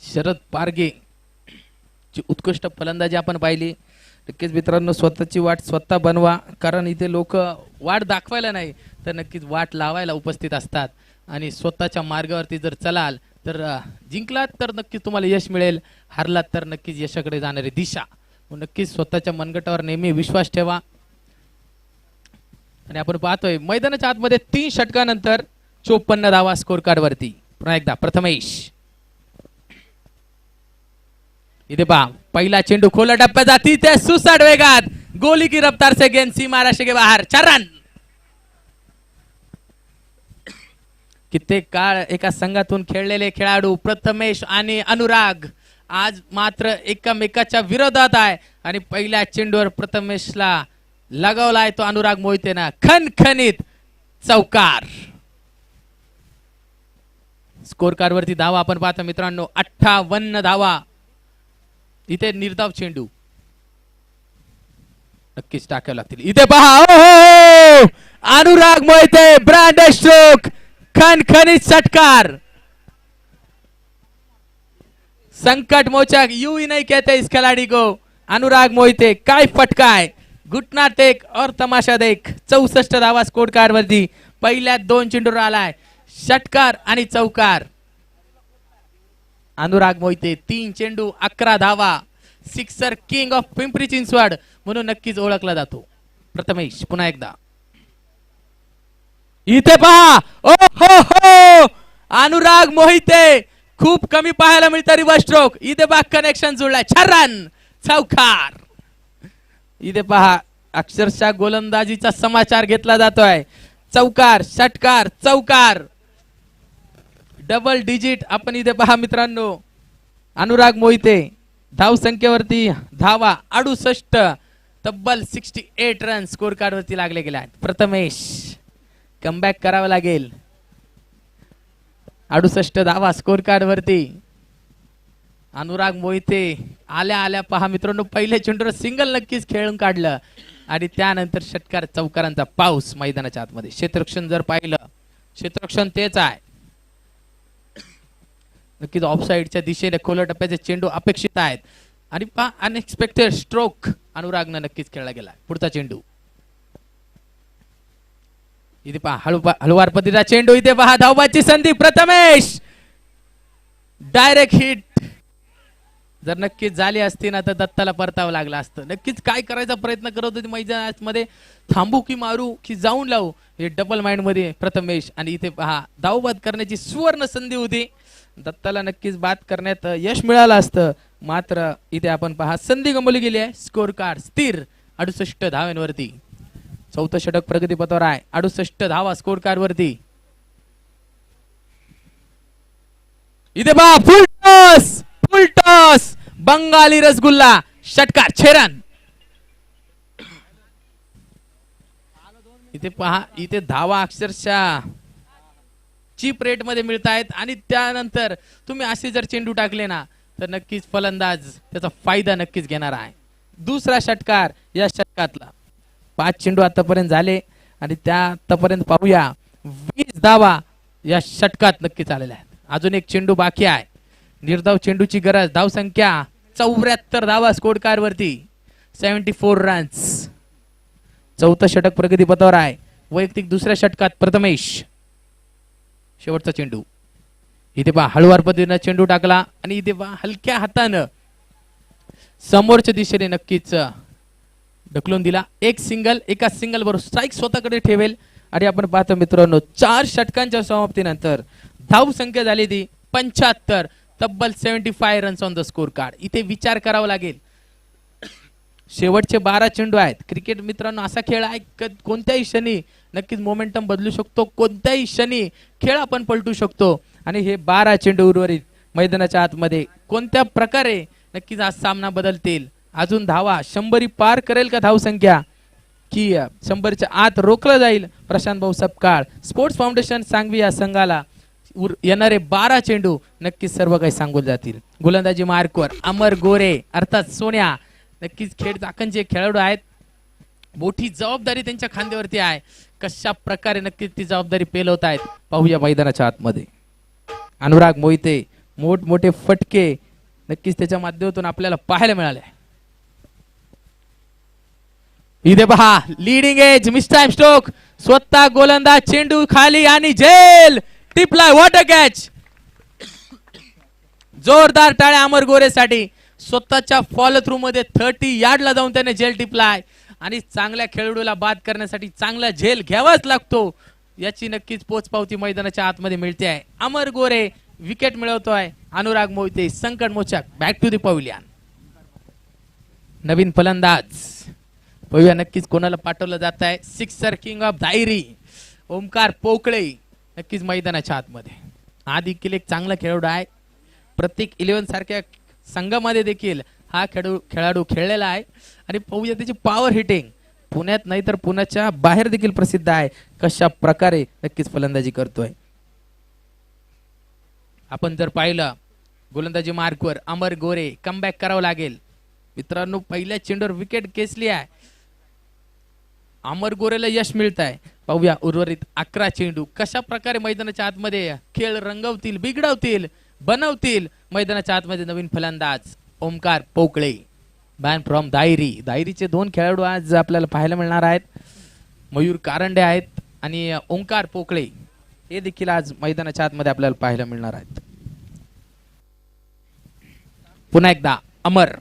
शरद पारगे ची उत्कृष्ट फलंदाजी आपण पाहिली. नक्कीच मित्रांनो स्वतःची वाट स्वतः बनवा, कारण इथे लोक वाट दाखवायला नाही तर नक्कीच वाट लावायला उपस्थित असतात. आणि स्वतःच्या मार्गावरती जर चलाल तर जिंकलात तर नक्कीच तुम्हाला यश मिळेल, हारलात तर नक्कीच यशाकडे जाणारी दिशा. नक्कीच स्वतःच्या मनगटावर नेहमी विश्वास ठेवा. आणि आपण पाहतोय मैदानाच्या आतमध्ये 3 षटकानंतर 54 धावा स्कोर कार्ड वरती. पुन्हा एकदा प्रथमेश. इथे पहा पहिला चेंडू खोला टप्प्यात जाती ते सुसाट वेगात. गोली की रफ्तार से गेंद सीमा राशि के बाहर. 4 रन. कित्येक काळ एका संघातून खेळलेले खेळाडू प्रथमेश आणि अनुराग आज मात्र एकमेकाच्या विरोधात आहे. आणि पहिल्या चेंडूवर प्रथमेशला लगावलाय तो अनुराग मोहितेनं खणखणीत चौकार. स्कोर कार्ड वरती धावा आपण पाहतो मित्रांनो 58 धावा. इथे निर्धाव चेंडू नक्कीच टाकावे लागतील. इथे पहा ओहो अनुराग मोहिते ब्रँड स्ट्रोक खणखणीत षटकार. संकट मोचक यूं ही नहीं कहते इस खिलाड़ी को. अनुराग मोहिते काय फटका है. घुटना टेक और तमाशा देख. 64 धावा स्कोर कार्ड वरती. पहिल्या 2 चेंडूवर आलाय षटकार आणि चौकार. अनुराग मोहिते 3 चेंडू 11 धावा. Sixer king of Pimpri Chinchwad म्हणून नक्कीच ओळखला जातो. प्रथमेश पुन्हा एकदा. इथे पहा ओ हो हो अनुराग मोहिते खूप कमी पाहायला मिळतं रिव्हर्स स्ट्रोक. इथे पहा कनेक्शन जुळलाय. 4 रन चौकार. इथे पहा अक्षरशः गोलंदाजीचा समाचार घेतला जातोय. चौकार षटकार चौकार डबल डिजिट. आपण इथे पहा मित्रांनो अनुराग मोहिते धाव संख्येवरती धावा 68 तब्बल 68 रन स्कोर कार्ड वरती लागले गेले आहेत. प्रथमेश कमबॅक करावा लागेल. 68 धावा स्कोर कार्ड वरती. अनुराग मोहिते आल्या आल्या पहा मित्रांनो पहिल्या चेंडूवर सिंगल नक्कीच खेळून काढलं आणि त्यानंतर षटकार चौकारांचा पाऊस मैदानाच्या आतमध्ये. क्षेत्ररक्षण जर पाहिलं क्षेत्ररक्षण तेच आहे. नक्कीच ऑफ साइडच्या दिशेने खोल टप्प्याचे चेंडू अपेक्षित आहेत. आणि पहा अनएक्सपेक्टेड स्ट्रोक अनुरागनं नक्कीच खेळला गेला. पुढचा चेंडू इथे पहा हळूवार पद्धतीचा चेंडू. इथे पहा धावबाची संधी. प्रथमेश डायरेक्ट हिट जर नक्कीच झाली असती ना तर दत्ताला परतावं लागलं असतं. नक्कीच काय करायचा प्रयत्न करत होते मैदानामध्ये. थांबू की मारू की जाऊन लावू हे डबल माइंड मध्ये प्रथमेश. आणि इथे पहा धावबाद करण्याची सुवर्ण संधी होती. दत्ताला नक्कीच बाद करण्यात यश मिळालं असतं, मात्र इथे आपण पहा संधी गमावली गेली आहे. स्कोर कार्ड स्थिर 68 धावांवरती. चौथं षटक प्रगतीपथावर आहे. 68 धावा स्कोर कार्ड वरती. इथे पहा फुल टॉस बंगाली रसगुल्ला षटकार 6 रन. इथे पहा इथे धावा अक्षरशः चीप रेट मध्ये मिळत आहेत. आणि त्यानंतर तुम्ही असे जर चेंडू टाकले ना तर नक्कीच फलंदाज त्याचा फायदा नक्कीच घेणार आहे. दुसरा षटकार या षटकातला. 5 चेंडू आतापर्यंत झाले आणि त्या आतापर्यंत पाहूया 20 धावा या षटकात नक्कीच आलेल्या आहेत. अजून एक चेंडू बाकी आहे. निर्धाव चेंडूची गरज. धाव संख्या 74 धावा स्कोर कार्ड वरती. 74 रन्स. चौथं षटक प्रगतीपथावर आहे. वैयक्तिक दुसऱ्या षटकात प्रथमेश. शेवटचा चेंडू. इथे पहा हळूवार पद्धतीनं चेंडू टाकला आणि इथे पहा हलक्या हातानं समोरच्या दिशेने नक्कीच ढकलून दिला. एक सिंगल. एका सिंगल बरोबर स्ट्राईक स्वतःकडे ठेवेल. आणि आपण पाहतो मित्रांनो 4 षटकांच्या समाप्तीनंतर धाव संख्या झाली ती 75. तब्बल 75 runs on the score card. इथे विचार करावा लागेल. शेवटचे 12 चेंडू आहेत. क्रिकेट मित्रांनो असा खेळ आहे कोणत्याही क्षणी नक्कीच मोमेंटम बदलू शकतो. कोणत्याही क्षणी खेळ आपण पलटू शकतो. आणि हे 12 चेंडू उर्वरित मैदानाच्या आतमध्ये कोणत्या प्रकारे नक्कीच आज सामना बदलतील. अजून धावा 100 पार करेल का धाव संख्या की 100च्या आत रोखलं जाईल. प्रशांत भाऊ सपकाळ स्पोर्ट्स फाउंडेशन सांगवी या संघाला येणारे 12 चेंडू नक्कीच सर्व काही सांगून जातील. गोलंदाजी मार्कवर अमर गोरे अर्थात सोन्या नक्कीच खेळ चाकणचे खेळाडू आहेत. मोठी जबाबदारी त्यांच्या खांद्यावरती आहे. कशा प्रकारे नक्कीच ती जबाबदारी पेलवत आहेत पाहूया मैदानाच्या आतमध्ये. अनुराग मोहिते मोठमोठे फटके नक्कीच त्याच्या माध्यमातून आपल्याला पाहायला मिळाले. इथे पहा leading edge miss time stroke. स्वतः गोलंदाज चेंडू खाली आणि झेल टिपलाय. What a catch. जोरदार टाळ्या अमर गोरेसाठी. स्वतःच्या फॉलो थ्रू मध्ये 30 यार्डला जाऊन त्याने झेल टिपलाय. आणि चांगल्या खेळाडूला बाद करण्यासाठी चांगला झेल घ्यावाच लागतो. याची नक्कीच पोचपावती मैदानाच्या आतमध्ये मिळते आहे. अमर गोरे विकेट मिळवतोय. अनुराग मोहिते संकट मोचक बॅक टू द पवेलियन. नवीन फलंदाज पाहूया नक्कीच कोणाला पाठवलं जात आहे. Sixer king of Dhayari Omkar Pokale नक्कीच मैदानाच्या आतमध्ये. हा देखील एक चांगला खेळाडू आहे. प्रत्येक 11 सारख्या संघामध्ये देखील हा खेळाडू खेळलेला आहे. आणि पाहूया त्याची पॉवर हिटिंग पुण्यात नाही तर पुण्याच्या बाहेर देखील प्रसिद्ध आहे. कशा प्रकारे नक्कीच फलंदाजी करतोय. आपण जर पाहिलं गोलंदाजी मार्कवर अमर गोरे कमबॅक करावं लागेल. मित्रांनो पहिल्या चेंडूवर विकेट खेचली आहे. अमर गोरेला यश मिळत आहे. पाहूया उर्वरित 11 चेंडू कशा प्रकारे मैदानाच्या आतमध्ये खेळ रंगवतील बिघडवतील बनवतील. मैदानाच्या आतमध्ये नवीन फलंदाज ओमकार पोकळे बॅन फ्रॉम धायरी. धायरीचे 2 खेळाडू आज आपल्याला पाहायला मिळणार आहेत. मयूर कारंडे आहेत आणि ओंकार पोकळे हे देखील आज मैदानाच्या आतमध्ये आपल्याला पाहायला मिळणार आहेत. पुन्हा एकदा अमर.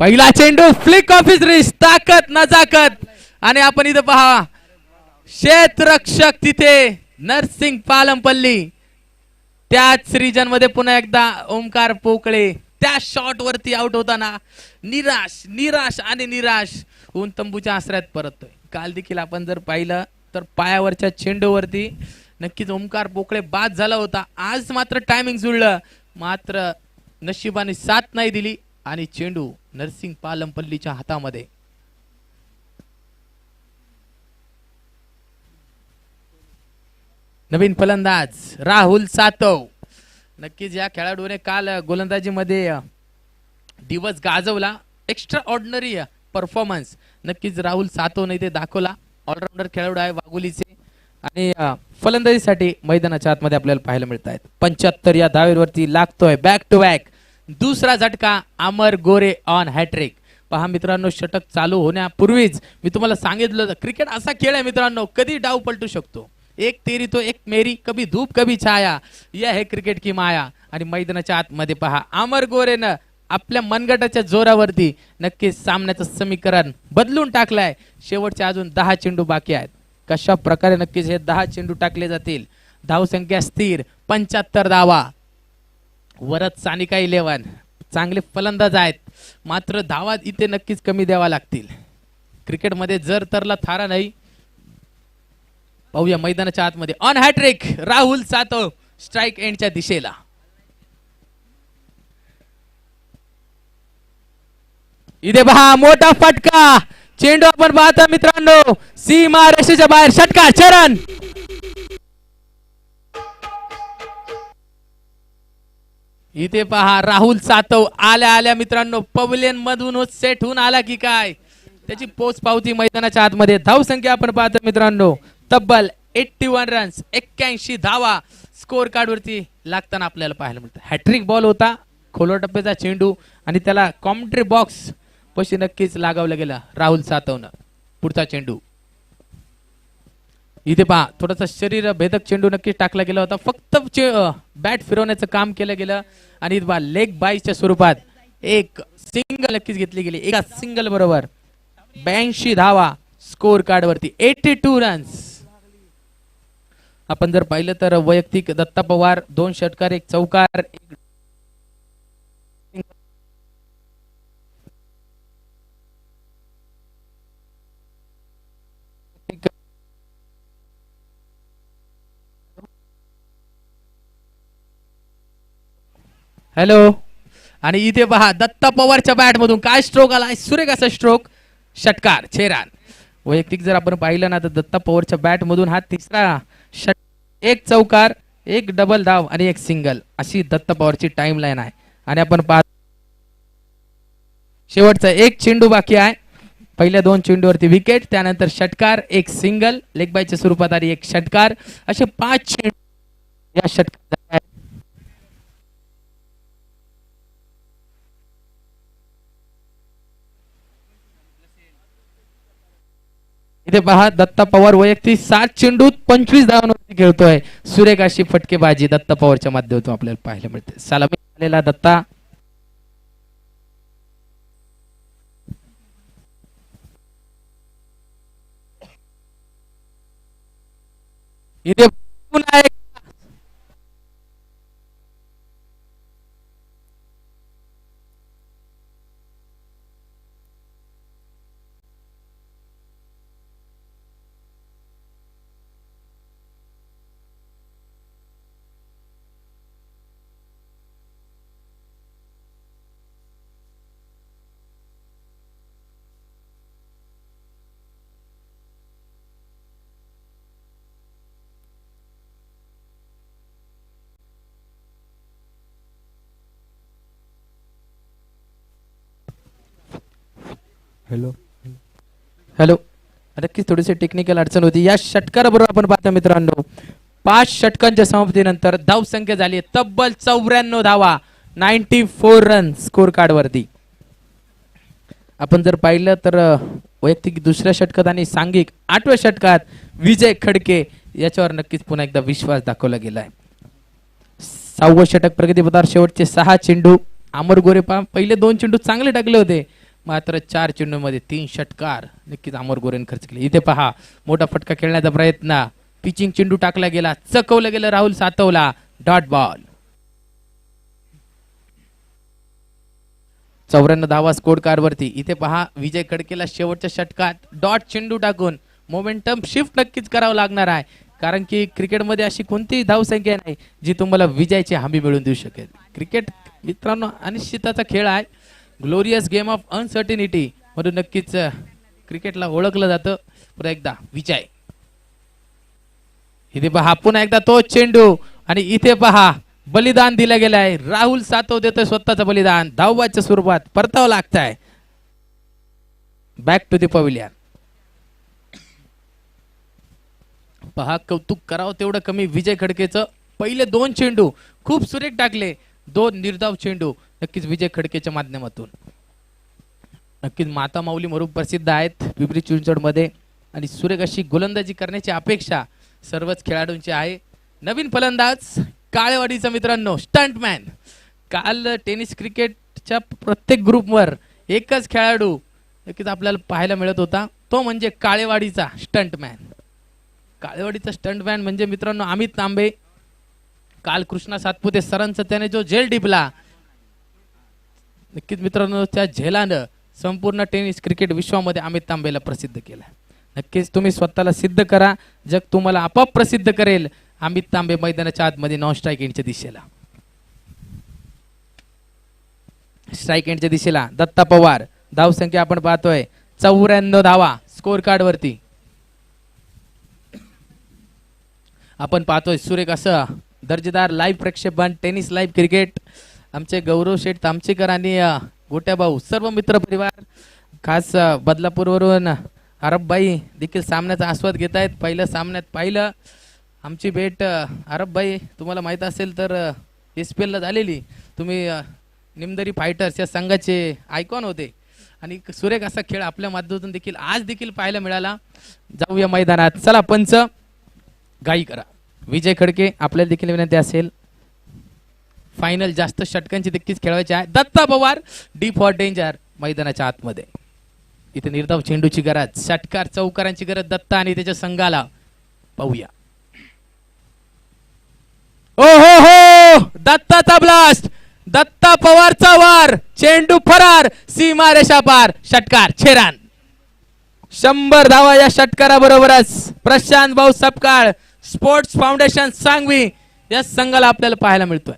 पहिला चेंडू फ्लिक ऑफ हिज रिस्ट. ताकद नजाकत. आणि आपण इथे पहा क्षेत्ररक्षक तिथे नरसिंग पालमपल्ली. त्याच रिजन मध्ये पुन्हा एकदा ओमकार पोकळे त्या शॉट वरती आउट होताना निराश निराश आणि निराश होऊन तंबूच्या आश्रयात परततोय. काल देखील आपण जर पाहिलं तर पायावरच्या चेंडूवरती नक्कीच ओमकार पोकळे बाद झाला होता. आज मात्र टायमिंग जुळलं. मात्र नशिबाने साथ नाही दिली आणि चेंडू नरसिंग पालमपल्लीच्या हातामध्ये. नवीन फलंदाज राहुल सातव. नक्कीच या खेळाडूने काल गोलंदाजीमध्ये दिवस गाजवला. एक्स्ट्रा ऑर्डिनरी परफॉर्मन्स नक्कीच राहुल सातवने ते दाखवला. ऑलराऊंडर खेळाडू आहे वाघोलीचे आणि फलंदाजीसाठी मैदानाच्या आतमध्ये आपल्याला पाहायला मिळत आहेत. 75 या धावेवरती लागतोय बॅक टू बॅक दुसरा झटका. अमर गोरे ऑन हॅट्रिक. पहा मित्रांनो षटक चालू होण्यापूर्वीच मी तुम्हाला सांगितलं होतं क्रिकेट असा खेळ आहे मित्रांनो कधी डाव पलटू शकतो. एक तेरी तो एक मेरी कभी धूप कभी छाया यह है क्रिकेट की माया. आणि मैदानाच्या आतमध्ये पहा अमर गोरेनं आपल्या मनगटाच्या जोरावरती नक्कीच सामन्याचं समीकरण बदलून टाकलंय. शेवटचे अजून 10 चेंडू बाकी आहेत. कशा प्रकारे नक्कीच हे 10 चेंडू टाकले जातील. धाव संख्या स्थिर 75 धावा. वरच सानिका 11 चांगले फलंदाज आहेत. मात्र धावा इथे नक्कीच कमी द्यावा लागतील. क्रिकेटमध्ये जर तरला थारा नाही. पाहूया मैदानाच्या आतमध्ये on hattrick Rahul Satav strike एंडच्या दिशेला. इथे पहा मोठा फटका. चेंडू आपण पाहता मित्रांनो सीमा रेषेच्या बाहेर. षटकार चरण. इथे पहा राहुल सातव आल्या आल्या मित्रांनो पवेलियन मधून सेट होऊन आला की काय. त्याची पोच पावती मैदानाच्या आतमध्ये. धाव संख्या आपण पाहतो मित्रांनो तब्बल 81 रन्स, 81 धावा स्कोर कार्ड वरती लागताना आपल्याला पाहायला मिळतं. हॅट्रिक बॉल होता, खोलवर टप्प्याचा चेंडू आणि त्याला कॉमेंट्री बॉक्स पशी नक्कीच लागावलं गेलं राहुल सातवनं. पुढचा चेंडू इथे पहा, थोडासा शरीर भेदक चेंडू नक्कीच टाकला गेला होता, फक्त बॅट फिरवण्याचं काम केलं गेलं आणि इथे पहा लेग बाईच्या स्वरूपात एक सिंगल नक्कीच घेतली गेली. एका सिंगल बरोबर 82 धावा स्कोर कार्ड वरती, 82 रन्स. आपण जर पाहिलं तर वैयक्तिक दत्ता पवार 2 षटकार 1 चौकार हॅलो. आणि इथे पहा दत्ता पवारच्या बॅट मधून काय स्ट्रोक आला, सुरेख असा स्ट्रोक, षटकार 6 रन. वैयक्तिक जर आपण पाहिलं ना तर दत्ता पवारच्या बॅट मधून हा तिसरा षट, 1 चौकार 1 डबल धाव आणि 1 सिंगल अशी दत्ता पवारची टाइम लाईन आहे. आणि आपण पाहतो शेवटचा 1 चेंडू बाकी आहे. पहिल्या 2 चेंडूवरती विकेट, त्यानंतर षटकार 1 सिंगल, लेग बायच्या स्वरूपात आणि 1 षटकार, असे 5 चेंडू या षटकार. इथे पहा दत्ता पवार वैयक्तिक 7 चेंडूत 25 धावांवरती खेळतोय. सुरेख अशी फटकेबाजी दत्ता पवारच्या माध्यमातून आपल्याला पाहायला मिळते. सलामी झालेला दत्ता. इथे पुन्हा एक हॅलो हॅलो. नक्कीच थोडीशी टेक्निकल अडचण होती. या षटकाराबरोबर आपण पाहतो मित्रांनो 5 षटकांच्या समाप्तीनंतर धाव संख्या झाली तब्बल 94 धावा, 94 रन स्कोर कार्ड वरती. आपण जर पाहिलं तर वैयक्तिक दुसऱ्या षटकात आणि सांघिक 8व्या षटकात विजय खडके याच्यावर नक्कीच पुन्हा एकदा विश्वास दाखवला गेलाय. 6वं षटक प्रगतीपथावर शेवटचे 6 चेंडू. अमर गोरे पहिले 2 चेंडू चांगले टाकले होते, मात्र 4 चेंडूमध्ये 3 षटकार नक्कीच अमर गोरेन खर्च केले. इथे पहा मोठा फटका खेळण्याचा प्रयत्न, पिचिंग चेंडू टाकला गेला, चकवलं गेलं राहुल सातवला, डॉट बॉल. 94 धावा स्कोर कार्ड वरती. इथे पहा विजय खडकेला शेवटच्या षटकात डॉट चेंडू टाकून मोमेंटम शिफ्ट नक्कीच करावं लागणार आहे, कारण की क्रिकेटमध्ये अशी कोणतीही धावसंख्या नाही जी तुम्हाला विजयाची हमी मिळवून देऊ शकेल. क्रिकेट मित्रांनो अनिश्चितताचा खेळ आहे, ग्लोरियस गेम ऑफ अनसर्टिनिटी म्हणून नक्कीच क्रिकेटला ओळखलं जातं. पुन्हा एकदा विजय. इथे पहा पुन्हा एकदा तो चेंडू आणि इथे पहा बलिदान दिलं गेलं आहे. राहुल सातव देतोय स्वतःचं बलिदान, धावबाच्या स्वरूपात परतावं लागतंय. Back to the pavilion. पहा कौतुक करावं तेवढं कमी विजय खडकेचं. पहिले 2 चेंडू खूप सुरेख टाकले, 2 निर्धाव चेंडू नक्कीच विजय खडकेच्या माध्यमातून. नक्कीच माता माऊली म्हणून प्रसिद्ध आहेत पिंपरी चिंचवड मध्ये आणि सुरेख अशी गोलंदाजी करण्याची अपेक्षा सर्वच खेळाडूंची आहे. नवीन फलंदाज काळेवाडीचा मित्रांनो स्टंटमॅन. काल टेनिस क्रिकेटच्या प्रत्येक ग्रुपवर एकच खेळाडू नक्कीच आपल्याला पाहायला मिळत होता, तो म्हणजे काळेवाडीचा स्टंटमॅन. काळेवाडीचा स्टंटमॅन म्हणजे मित्रांनो अमित तांबे. काल कृष्णा सातपुते सरांचा त्याने जो झेल टिपला, नक्कीच मित्रांनो त्या झेलानं संपूर्ण टेनिस क्रिकेट विश्वामध्ये अमित तांबेला प्रसिद्ध केलं. नक्कीच तुम्ही स्वतःला सिद्ध करा, जग तुम्हाला आपोआप प्रसिद्ध करेल. अमित तांबे मैदानाच्या आतमध्ये नॉन स्ट्राईक एंडच्या दिशेला. स्ट्राईक एंडच्या दिशेला दत्ता पवार. धाव संख्या आपण पाहतोय 94 धावा स्कोर कार्ड वरती. आपण पाहतोय सुरेख असं दर्जेदार लाईव्ह प्रक्षेपण टेनिस लाईव्ह क्रिकेट. आमचे गौरव शेठ तामचेकर आणि गोट्या भाऊ सर्व मित्र परिवार खास बदलापूरवरून अरबबाई देखील सामन्याचा आस्वाद घेत आहेत. पहिल्या सामन्यात पाहिलं आमची भेट अरबबाई तुम्हाला माहीत असेल तर SPL ला झालेली. तुम्ही निमदरी फायटर्स या संघाचे आयकॉन होते आणि सुरेख असा खेळ आपल्या माध्यमातून देखील आज देखील पाहायला मिळाला. जाऊया मैदानात. चला पंच गाई करा. विजय खडके आपल्याला देखील विनंती असेल फायनल जास्त षटकांची देखील खेळवायची आहे. Datta Pawar D for danger मैदानाच्या आतमध्ये. इथे निर्धाव चेंडूची गरज, षटकार चौकारांची गरज दत्ता आणि त्याच्या संघाला. पाहूया. ओ हो हो दत्ताचा ब्लास्ट, दत्ता पवारचा वार, चेंडू फरार, सीमा रेषा पार, षटकार छेरान. 100 धावा या षटकाराबरोबरच प्रशांत भाऊ सपकाळ स्पोर्ट्स फाउंडेशन सांगवी या संघाला आपल्याला पाहायला मिळतोय.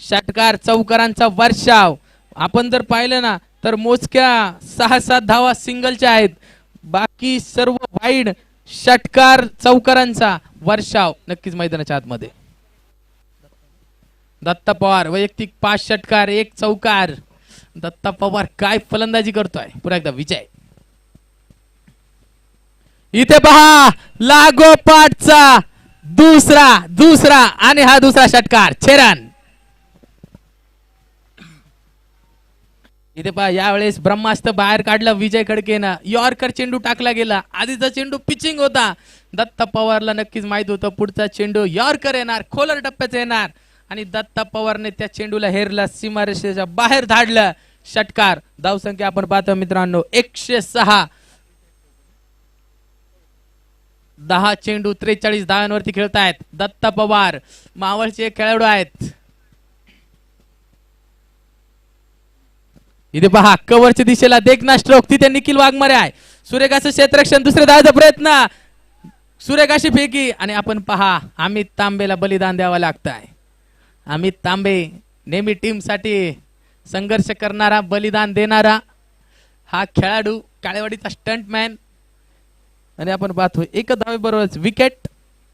षटकार चौकारांचा वर्षाव आपण जर पाहिलं ना तर मोजक्या 6-7 धावा सिंगलच्या आहेत. बाकी सर्व वाईड षटकार चौकारांचा वर्षाव नक्कीच मैदानाच्या आतमध्ये. दत्ता पवार वैयक्तिक 5 षटकार 1 चौकार. दत्ता पवार काय फलंदाजी करतोय. पुन्हा एकदा विजय. इथे पहा लागोपाठचा दुसरा आणि हा दुसरा षटकार छेरान. इथे पहा यावेळेस ब्रह्मास्त्र बाहेर काढला विजय खडकेनं. यॉर्कर चेंडू टाकला गेला. आधीचा चेंडू पिचिंग होता. दत्ता पवारला नक्कीच माहित होतं पुढचा चेंडू यॉर्कर येणार, खोलर टप्प्याचा येणार आणि दत्ता पवारने त्या चेंडूला हेरला, सीमारेषेच्या बाहेर धाडलं. षटकार. धावसंख्या आपण पाहतो मित्रांनो 106. 10 चेंडू 43 धावांवरती खेळतायत. दत्ता पवार मावळचे खेळाडू आहेत. इथे पहा कव्हरच्या दिशेला देखना स्ट्रोक. तिथे निखिल वाघमारे आहे. सूर्यकाशी क्षेत्ररक्षण, दुसऱ्या धावाचा प्रयत्न, सूर्यकाशी फेकी आणि आपण पहा अमित तांबेला बलिदान द्यावं लागतंय. अमित तांबे नेहमी टीम साठी संघर्ष करणारा, बलिदान देणारा हा खेळाडू, काळेवाडीचा स्टंटमॅन. आणि आपण पाहतो एक धावेबरोबरच विकेट.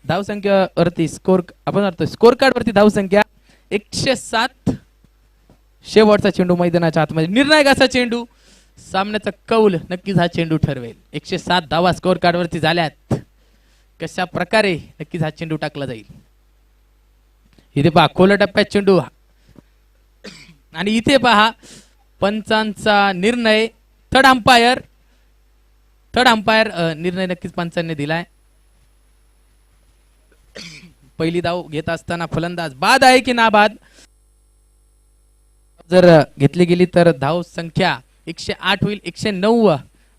धावसंख्येवरती स्कोर आपण स्कोर कार्ड वरती धावसंख्या 107. शेवटचा चेंडू मैदानाच्या आतमध्ये निर्णायक असा चेंडू. सामन्याचा कौल नक्कीच हा चेंडू ठरवेल. 107 धावा स्कोर कार्ड वरती झाल्यात. कशा प्रकारे नक्कीच हा चेंडू टाकला जाईल. इथे पहा खोल टप्प्यात चेंडू आणि इथे पहा पंचांचा निर्णय. थर्ड अंपायर निर्णय नक्कीच पंचांनी दिलाय. पहिली धाव घेत असताना फलंदाज बाद आहे की नाबाद जर घेतली गेली तर धाव संख्या 108 होईल. 109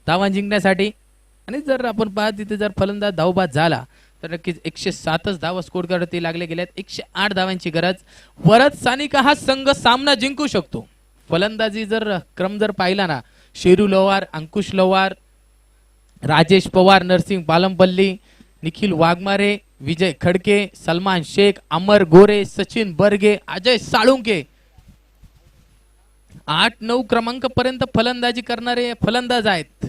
धावा जिंकण्यासाठी. आणि जर आपण पाहत तिथे जर फलंदाज धावबाद झाला तर नक्कीच 107च धावा स्कोर करती लागले गेल्यात. 108 धावांची गरज. वरद सानिका हा संघ सामना जिंकू शकतो. फलंदाजी जर क्रम जर पाहिला ना, शेरू लोवार, अंकुश लोवार, राजेश पवार, नरसिंग पालमपल्ली, निखिल वाघमारे, विजय खडके, सलमान शेख, अमर गोरे, सचिन बर्गे, अजय साळुंके 8-9 क्रमांक पर्यंत फलंदाजी करणारे फलंदाज आहेत.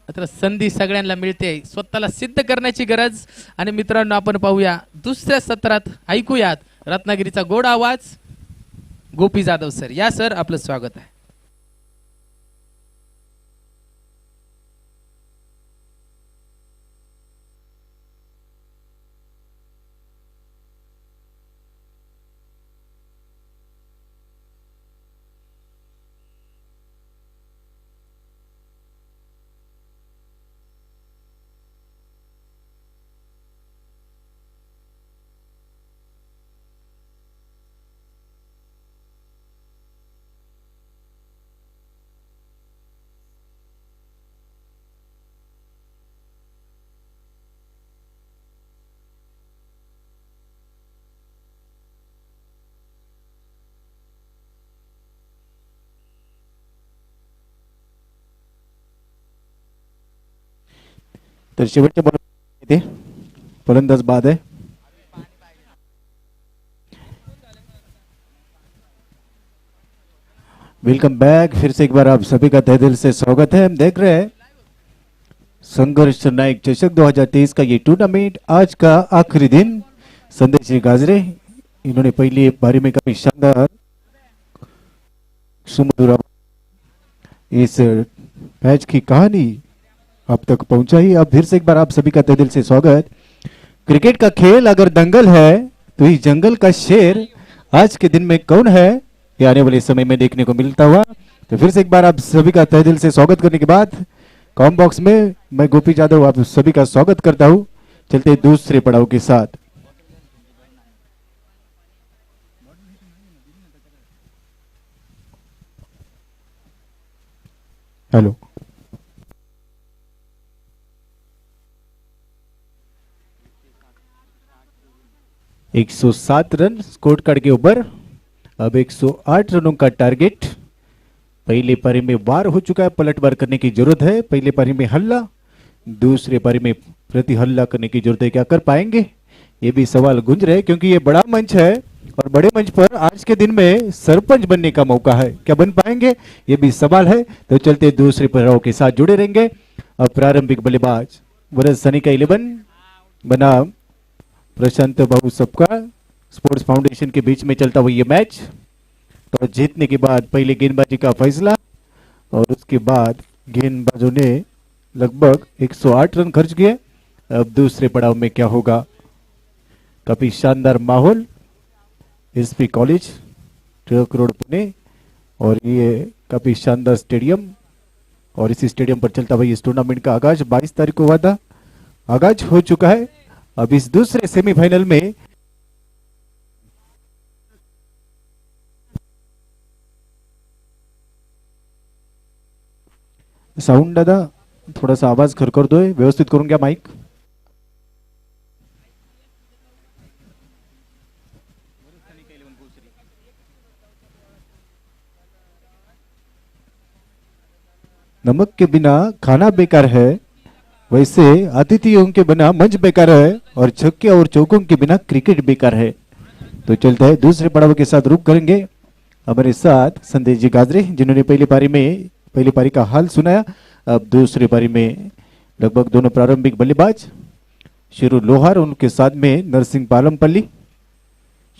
मात्र संधी सगळ्यांना मिळते. स्वतःला सिद्ध करण्याची गरज. आणि मित्रांनो आपण पाहूया दुसऱ्या सत्रात ऐकूयात रत्नागिरीचा गोड आवाज गोपी जाधव सर. या सर आपलं स्वागत आहे. तर शेवटच्या बॉल इथे फलंदाज बाद है. Welcome back. फिर से एक बार आप सभी का तहे दिल से स्वागत है. हम देख रहे हैं संघर्ष नायक चषक 2023 का ये टूर्नामेंट. आज का आखिरी दिन. संदेश जी गाजरे इन्होंने पहली बारी में काफी शानदार सुमधुर इस मैच की कहानी आप तक पहुंचाई। अब फिर से एक बार आप सभी का तहे दिल से स्वागत। क्रिकेट का खेल अगर दंगल है तो इस जंगल का शेर आज के दिन में कौन है, ये आने वाले समय में देखने को मिलता हुआ। तो फिर से एक बार आप सभी का तहे दिल से स्वागत करने के बाद कॉम बॉक्स में मैं गोपी यादव आप सभी का स्वागत करता हूं। चलते दूसरे पड़ाव के साथ। हेलो, 107 रन स्कोर कार्ड के ऊपर। अब 108 रनों का टारगेट। पहले पारी में वार हो चुका है, पलटवार करने की जरूरत है। पहले पारी में हल्ला, दूसरे पारी में प्रति हल्ला करने की जरूरत है। क्या कर पाएंगे, ये भी सवाल गूंज रहे, क्योंकि ये बड़ा मंच है और बड़े मंच पर आज के दिन में सरपंच बनने का मौका है। क्या बन पाएंगे, ये भी सवाल है। तो चलते दूसरे पड़ाव के साथ जुड़े रहेंगे। अब प्रारंभिक बल्लेबाज वरस सनी का 11 बनाम प्रशांत बाबू सबका स्पोर्ट्स फाउंडेशन के बीच में चलता हुआ ये मैच। तो जीतने के बाद पहले गेंदबाजी का फैसला और उसके बाद गेंदबाजों ने लगभग 108 रन खर्च किए। अब दूसरे पड़ाव में क्या होगा, काफी शानदार माहौल SP college truck road Pune, और ये काफी शानदार स्टेडियम, और इसी स्टेडियम पर चलता हुआ इस टूर्नामेंट का आगाज 22 तारीख को हुआ था, आगाज हो चुका है। अब इस दूसरे सेमीफाइनल में साउंड दादा थोड़ा सा आवाज खरखर दो, व्यवस्थित करून घ्या माइक। नमक के बिना खाना बेकार है, वैसे अतिथियों के बिना मंच बेकार है, और छक्के और चौकों के बिना क्रिकेट बेकार है। तो चलता है दूसरे पड़ाव के साथ रुक करेंगे हमारे साथ संदेश जी गाजरे, जिन्होंने पहली पारी का हाल सुनाया। अब दूसरी पारी में लगभग दोनों प्रारंभिक बल्लेबाज शिरू लोहार, उनके साथ में नरसिंह पालमपल्ली।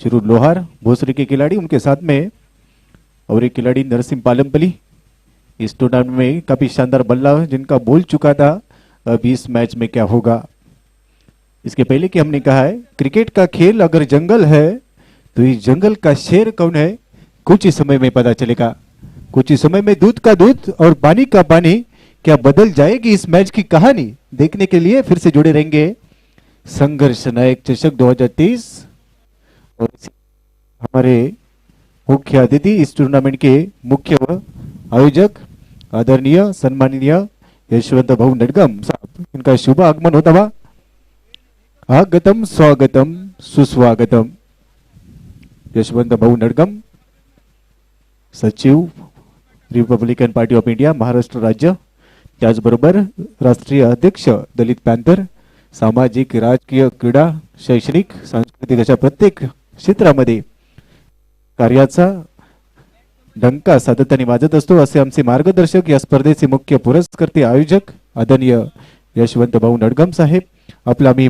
शिरू लोहार भोसरी के खिलाड़ी, उनके साथ में और एक खिलाड़ी नरसिंह पालमपल्ली। इस टूर्नामेंट में काफी शानदार बल्ला जिनका बोल चुका था। अब इस मैच में क्या होगा, इसके पहले कि हमने कहा है क्रिकेट का खेल अगर जंगल है तो इस जंगल का शेर कौन है, कुछ ही समय में पता चलेगा। कुछ ही समय में दूध का दूध और पानी का पानी क्या बदल जाएगी इस मैच की कहानी, देखने के लिए फिर से जुड़े रहेंगे संघर्ष नायक चषक 2023। और हमारे मुख्य अतिथि इस टूर्नामेंट के मुख्य आयोजक आदरणीय सम्माननीय यशवंत भाऊ नडगम साहब, इनका शुभ आगमन होता हुआ आगतम स्वागतम सुस्वागतम। यशवंत भाऊ नडगम सचिव Republican party of India Maharashtra राज्य, त्याचबरोबर राष्ट्रीय अध्यक्ष दलित पॅन्थर, सामाजिक राजकीय क्रीडा शैक्षणिक सांस्कृतिक अशा प्रत्येक क्षेत्रामध्ये कार्याचा डंका सातत्याने वाजत असतो, असे आमचे मार्गदर्शक, या स्पर्धेचे मुख्य पुरस्कर्ते आयोजक आदरणीय यशवंत भाऊ नडगम साहेब, आपला मी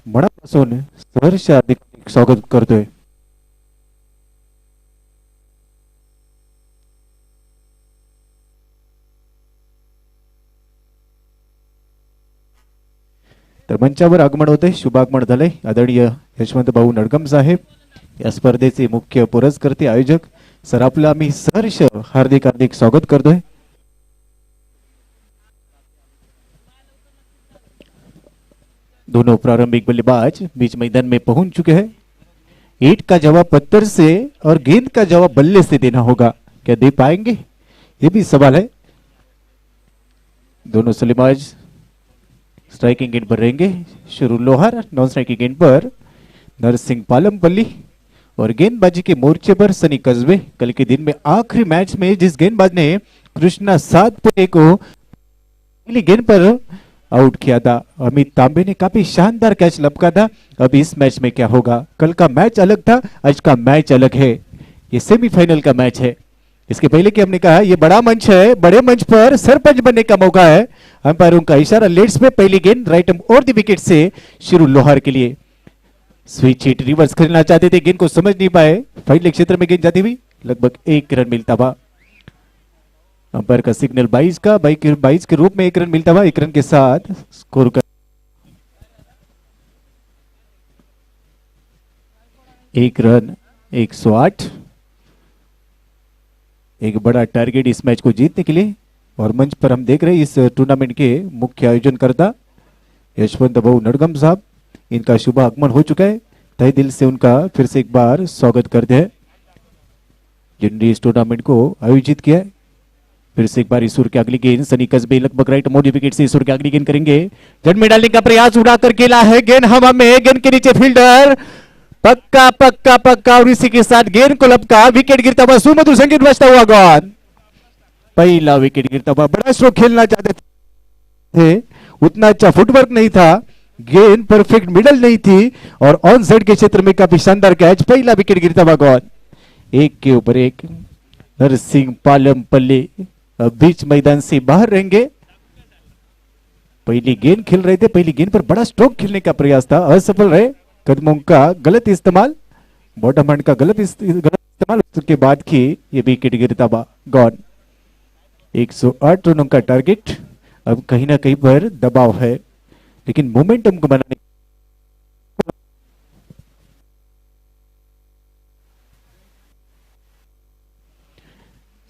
मनापासून सहर्ष हार्दिक स्वागत करतोय। तर मंचावर आगमन होते, शुभ आगमन झाले आदरणीय यशवंत भाऊ नडगम साहेब, या स्पर्धेचे मुख्य पुरस्कर्ते आयोजक। सर आपला मी सहर्ष हार्दिक हार्दिक स्वागत करतोय। दोनों प्रारंभिक बल्लेबाज बीच मैदान में पहुंच चुके हैं। ईंट का जवाब पत्थर से और गेंद का जवाब बल्ले से देना होगा, क्या दे पाएंगे, ये भी सवाल है। दोनों बल्लेबाज स्ट्राइकिंग एंड पर रहेंगे। शुरू लोहार, नॉन स्ट्राइकिंग एंड पर नरसिंह पालमपल्ली, और गेंदबाजी के मोर्चे पर सनी कस्बे। कल के दिन में आखिरी मैच में जिस गेंदबाज ने कृष्णा सातपुते को पहली गेंद पर आउट किया था, अमित तांबे ने काफी शानदार कैच लपका था। अब इस मैच में क्या होगा, कल का मैच अलग था, आज का मैच अलग है, ये सेमीफाइनल का मैच है। इसके पहले कि हमने कहा ये बड़ा मंच है, बड़े मंच पर सरपंच बनने का मौका है। अंपायरों का इशारा, लेट्स में पहली गेंद राइट और द विकेट से शिरू लोहार के लिए। स्विच हिट रिवर्स खेलना चाहते थे, गेंद को समझ नहीं पाए, फाइनल क्षेत्र में गेंद जाती हुई लगभग 1 रन मिलता हुआ। अंपायर का सिग्नल 22 का 22 के रूप में 1 रन मिलता हुआ 1 रन के साथ स्कोर कर 1 रन 108। एक बड़ा टारगेट इस मैच को जीतने के लिए। और मंच पर हम देख रहे हैं इस टूर्नामेंट के मुख्य आयोजनकर्ता यशवंत बाबू नड़गम साहब, इनका शुभ आगमन हो चुका है। तहे दिल से उनका फिर से एक बार स्वागत करते हैं जिन्होंने इस टूर्नामेंट को आयोजित किया है। फिर से एक बार ईश्वर के अगली गेंद सनी कस्बे लगभग राइट मोड विकेट से ईश्वर के अगली गेंद करेंगे। जड़ में डालने का प्रयास उड़ाकर खेला है, गेंद हवा में, गेंद के नीचे फील्डर पक्का पक्का पक्का और इसी के साथ गेंद को लपका, विकेट गिरता हुआ सुमधुर संगीत बजता हुआ गेंद, पहला विकेट गिरता हुआ। बड़ा स्ट्रोक खेलना चाहते थे, उतना अच्छा फुटवर्क नहीं था, गेंद परफेक्ट मिडल नहीं थी और ऑन साइड के क्षेत्र में काफी शानदार कैच, पहला विकेट गिरता हुआ गेंद। एक के ऊपर एक नरसिंह पालम पल्ली बीच मैदान से बाहर रहेंगे। पहली गेंद खेल रहे थे, पहली गेंद पर बड़ा स्ट्रोक खेलने का प्रयास था, असफल रहे। कदमों का गलत इस्तेमाल, बॉटम हैंड का गलत इस्तेमाल, उसके बाद की ये विकेट गिरता हुआ गॉन। 108 रनों का टारगेट, अब कहीं ना कहीं पर दबाव है, लेकिन मोमेंटम को बनाने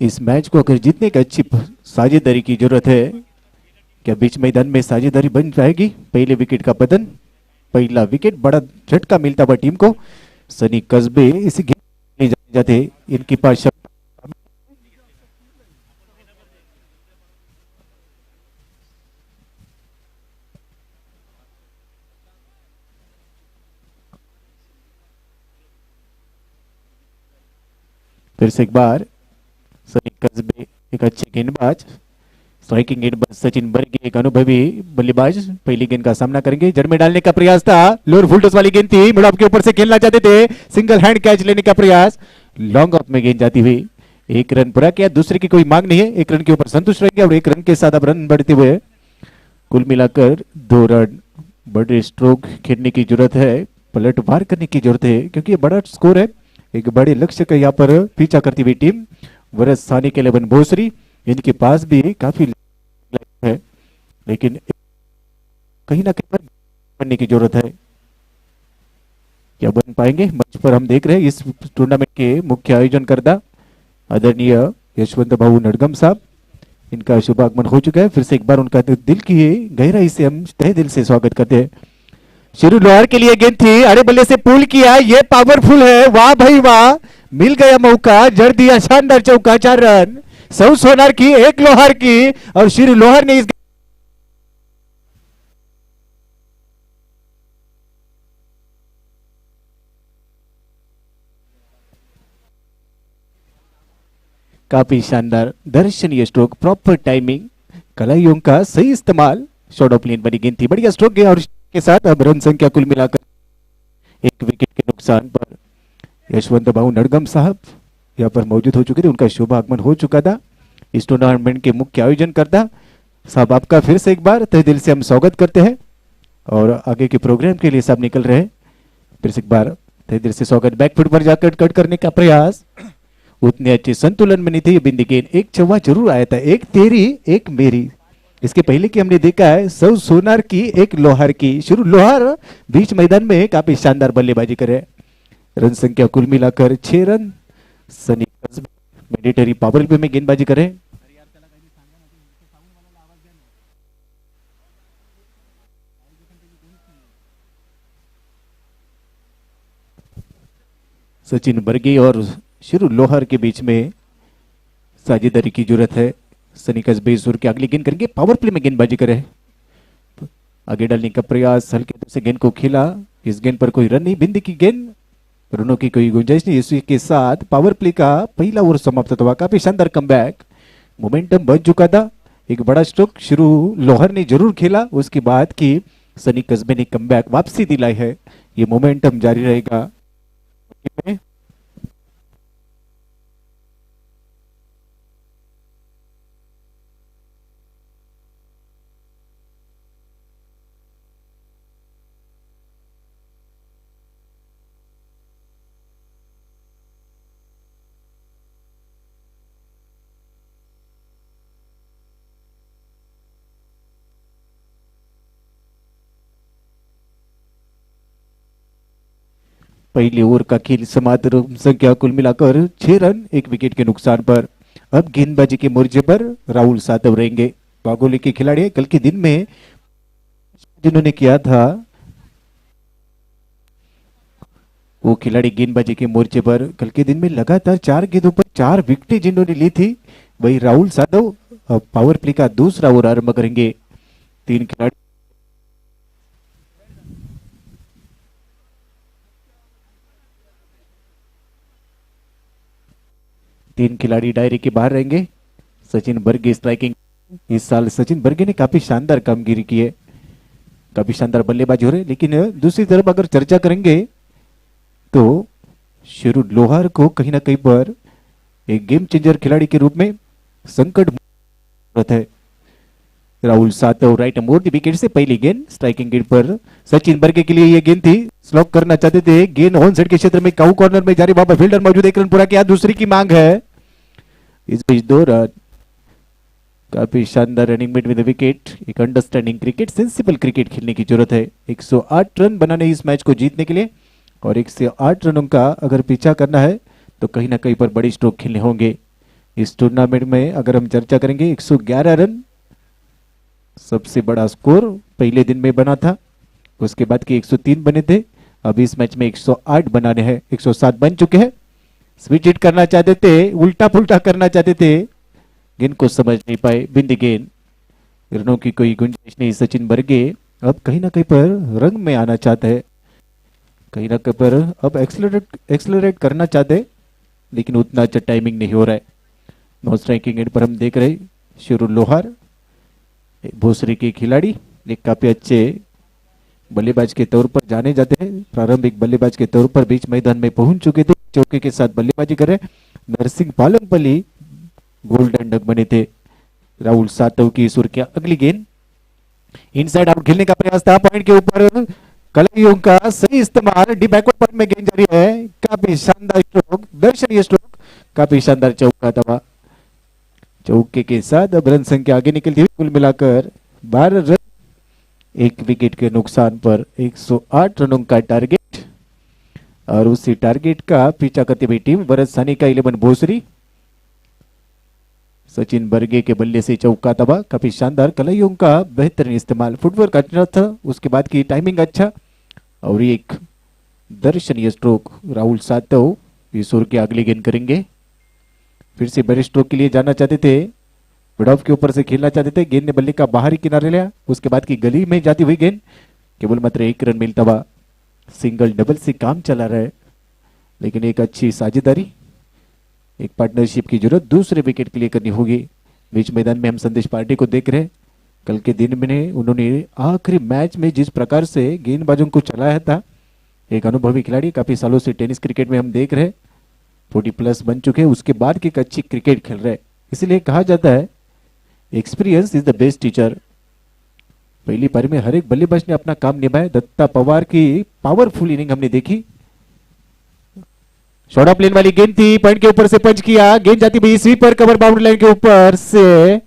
इस मैच को अगर जीतने की अच्छी साझेदारी की जरूरत है। क्या बीच मैदान में साझेदारी बन जाएगी? पहले विकेट का पतन, पहला विकेट, बड़ा झटका मिलता हुआ टीम को। सनी कस्बे इसी गेम जाते, इनके पास फिर से एक बार सनी कस्बे एक अच्छे गेंदबाज, स्ट्राइकिंग गेंदबाज सचिन बर्गे एक अनुभवी बल्लेबाज पहली गेंद का सामना करेंगे। जड़ में डालने का प्रयास था, लोअर फुल टॉस वाली गेंद थी, मिड ऑफ के ऊपर से खेलना चाहते थे, सिंगल हैंड कैच लेने का प्रयास, लॉन्ग ऑफ में गेंद जाती हुई। 1 रन पूरा किया, दूसरे की कोई मांग नहीं है, 1 रन के ऊपर संतुष्ट रहेंगे और 1 रन के साथ अब रन बढ़ते हुए कुल मिलाकर 2 रन। बड़े स्ट्रोक खेलने की जरूरत है, पलटवार करने की जरूरत है, क्योंकि ये बड़ा स्कोर है। एक बड़े लक्ष्य का यहाँ पर पीछा करती हुई टीम वरस सानी के 11 भोसरी, इनके पास भी काफी है, लेकिन कहीं ना कहीं पर बनने की जरूरत है। क्या बन पाएंगे? मंच पर हम देख रहे हैं इस टूर्नामेंट के मुख्य आयोजनकर्ता आदरणीय यशवंत बाबू नड़गम साहब, इनका शुभागमन हो चुका है। फिर से एक बार उनका दिल की गहराई से हम तहे दिल से स्वागत करते हैं। शुरू लोहार के लिए गेंद थी, अरे बल्ले से पुल किया, ये पावरफुल है, वाह भाई वाह, मिल गया मौका, जड़ दिया शानदार चौका, 4 रन। 100 सोनार की, 1 लोहार की, और शुरू लोहार ने इस काफी शानदार दर्शनीय स्ट्रोक, प्रॉपर टाइमिंग, कलाइयों का सही इस्तेमाल, शॉर्ट ऑफ लेन बनी गेंद थी, बढ़िया स्ट्रोक गया और के साथ अब रन संख्या कुल मिलाकर 1 विकेट के नुकसान पर यशवंत बाबू नड़गम साहब यहाँ पर मौजूद हो चुके थे, उनका शुभ आगमन हो चुका था। इस टूर्नामेंट के मुख्य आयोजनकर्ता साहब आपका फिर से एक बार तहे दिल से हम स्वागत करते हैं और आगे के प्रोग्राम के लिए सब निकल रहे हैं। फिर से एक बार तहे दिल से स्वागत। बैकफुट पर जाकर कट करने का प्रयास, उतने अच्छे संतुलन में नहीं थे ये बिंदी गेंद, एक चौवा जरूर आया था, एक तेरी एक मेरी। इसके पहले की हमने देखा है 100 सोनार की, 1 लोहार की। शुरू लोहार बीच मैदान में काफी शानदार बल्लेबाजी करे, रन संख्या कुल मिलाकर 6 रन। सनी मैंडेटरी पावर प्ले में गेंदबाजी करें, सचिन बर्गे और शुरू लोहार के बीच में साझेदारी की जरूरत है। सनी कस्बे सुर के अगली गेंद करेंगे, पावर प्ले में गेंदबाजी करें, आगे डालने का प्रयास, हल्के से गेंद को खेला, इस गेंद पर कोई रन नहीं, बिंदी की गेंद, रनों की कोई गुंजाइश नहीं। इसी के साथ पावर प्ले का पहला ओवर समाप्त हुआ, काफी शानदार कमबैक, मोमेंटम बन चुका था। एक बड़ा स्ट्रोक शुरू लोहर ने जरूर खेला, उसके बाद की सनी कस्बे ने कमबैक वापसी दिलाई है, ये मोमेंटम जारी रहेगा। पहले ओवर का खेल समाप्त, रन संख्या कुल मिलाकर 6 रन 1 विकेट के नुकसान पर। अब गेंदबाजी के मोर्चे पर राहुल सातव रहेंगे। वाघोली के खिलाड़ी कल के दिन में जिन्होंने किया था वो खिलाड़ी गेंदबाजी के मोर्चे पर कल के दिन में लगातार 4 गेंदों पर 4 विकेटें जिन्होंने ली थी, वही राहुल सातव अब पावर प्ले का दूसरा ओवर आरंभ करेंगे। 3 खिलाड़ी डायरी के बाहर रहेंगे। सचिन बर्गे स्ट्राइकिंग। इस साल सचिन बर्गे ने काफी शानदार कामगिरी की है, काफी शानदार बल्लेबाजी हो रही है। लेकिन दूसरी तरफ अगर चर्चा करेंगे तो शेरू लोहार को कहीं ना कहीं पर एक गेम चेंजर खिलाड़ी के रूप में संकट है। राहुल सातव राइट मोड़ विकेट से पहली गेंद स्ट्राइकिंग गेंद पर सचिन बर्गे के लिए यह गेंद थी, स्लॉक करना चाहते थे। गेंद ऑन साइड के क्षेत्र में काउ कॉर्नर में जारी, वहां पर फील्डर मौजूद, 1 रन पूरा किया, दूसरी की मांग है। इस बीच 2 रन, काफी शानदार रनिंग मिड विद विकेट। एक अंडरस्टैंडिंग क्रिकेट, सेंसिबल क्रिकेट खेलने की जरूरत है 108 रन बनाने इस मैच को जीतने के लिए, और 108 रनों का अगर पीछा करना है तो कहीं ना कहीं पर बड़े स्ट्रोक खेलने होंगे। इस टूर्नामेंट में अगर हम चर्चा करेंगे 111 रन सबसे बड़ा स्कोर पहले दिन में बना था, उसके बाद के 103 बने थे। अब इस मैच में 108 बनाने हैं, 107 बन चुके हैं। स्विच हिट करना चाहते थे, उल्टा पुल्टा करना चाहते थे, गेंद को समझ नहीं पाए, बिंदी गेंद, रनों की कोई गुंजाइश नहीं। सचिन बर्गे अब कहीं ना कहीं पर रंग में आना चाहते हैं, कहीं ना कहीं पर अब एक्सलरेट करना चाहते हैं, लेकिन उतना अच्छा टाइमिंग नहीं हो रहा है। नो स्ट्राइकिंग एंड पर हम देख रहे शेरू लोहार भोसरी के खिलाड़ी, एक काफी अच्छे बल्लेबाज के तौर पर जाने जाते हैं। प्रारंभिक बल्लेबाज के तौर पर बीच मैदान में पहुंच चुके थे, चौके के साथ बल्लेबाजी कर रहे। नरसिंह पालमपल्ली गोल्डन डक बने थे। राहुल सातव की सुर क्या अगली गेंद इनसाइड आउट खेलने का प्रयास था, पॉइंट के ऊपर कलाइयों का सही इस्तेमाल, डी बैकवर्ड पॉइंट में गेंद जारी है, काफी शानदार स्ट्रोक, दर्शनीय स्ट्रोक, काफी शानदार चौका था। चौके के साथ अब रन संख्या आगे निकलती हुई, कुल मिलाकर 12 रन 1 विकेट के नुकसान पर 108 रनों का टारगेट, और उसी टारगेट का पीछा करती हुई टीम भरत सानी का 11 भोसरी। सचिन बर्गे के बल्ले से चौका तबाह, काफी शानदार, कलाइयों का बेहतरीन इस्तेमाल, फुटवर्क अच्छा था, उसके बाद की टाइमिंग अच्छा, और एक दर्शनीय स्ट्रोक। राहुल सातव इस ओवर की अगली गेंद करेंगे। फिर से बड़े स्ट्रोक के लिए जाना चाहते थे, मिड ऑफ के ऊपर से खेलना चाहते थे, गेंद ने बल्ले का बाहरी किनारे लिया, उसके बाद की गली में जाती हुई गेंद, केवल मात्र 1 रन मिलता हुआ। सिंगल डबल से काम चला रहा है, लेकिन एक अच्छी साझेदारी, एक पार्टनरशिप की जरूरत दूसरे विकेट के लिए करनी होगी। बीच मैदान में हम संदेश पार्टी को देख रहे हैं, कल के दिन में उन्होंने आखिरी मैच में जिस प्रकार से गेंदबाजों को चलाया था, एक अनुभवी खिलाड़ी, काफी सालों से टेनिस क्रिकेट में हम देख रहे हैं, 40+ बन चुके हैं, उसके बाद की एक अच्छी क्रिकेट खेल रहे हैं। इसलिए कहा जाता है experience is the best teacher. पहली पारी में हर एक बल्लेबाज ने अपना काम निभाया। दत्ता पवार की पावरफुल इनिंग हमने देखी, शॉर्ट ऑफ लेन वाली गेंद थी, पॉइंट के ऊपर से पंच किया, गेंद जाती हुई स्वीपर कवर बाउंड्री लाइन के ऊपर से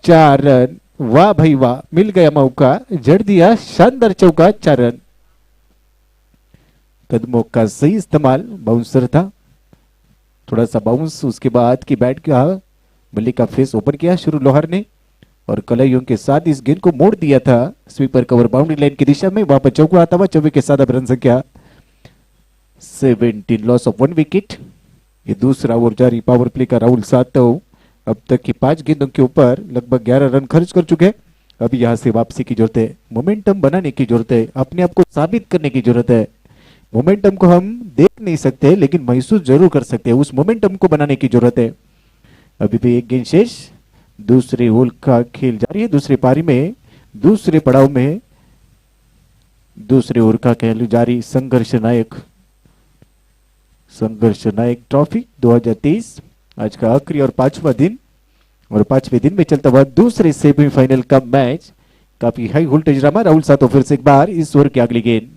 4 रन। वाह भाई वाह, मिल गया मौका, जड़ दिया शानदार चौका, 4 रन। कदमों का सही इस्तेमाल, बाउंसर था, थोड़ा सा बाउंस, उसके बाद की बैट का बल्ले का फेस ओपन किया शुरू लोहार ने, और कलाइयों के साथ इस गेंद को मोड़ दिया था स्वीपर कवर बाउंड्री लाइन की दिशा में, वहां पर चौका आता हुआ, चौके के साथ अब रन संख्या 17, लॉस ऑफ 1 विकेट। ये दूसरा ओवर जारी पावर प्ले का। राहुल सातव अब तक की 5 गेंदों के ऊपर लगभग 11 रन खर्च कर चुके हैं। अब यहां से वापसी की जरूरत है, मोमेंटम बनाने की जरूरत है, अपने आप को साबित करने की जरूरत है। मोमेंटम को हम देख नहीं सकते, लेकिन महसूस जरूर कर सकते हैं, उस मोमेंटम को बनाने की जरूरत है। अभी भी 1 गेंद शेष, दूसरे होल का खेल जारी है। दूसरी पारी में दूसरे पड़ाव में दूसरे ओवर का खेल जारी। संघर्ष नायक ट्रॉफी 2023 आज का आखिरी और 5वां दिन, और 5वें दिन में चलता हुआ दूसरे सेमीफाइनल का मैच, काफी हाई वोल्टेज ड्रामा। राहुल सातव फिर से एक बार इस ओवर की अगली गेंद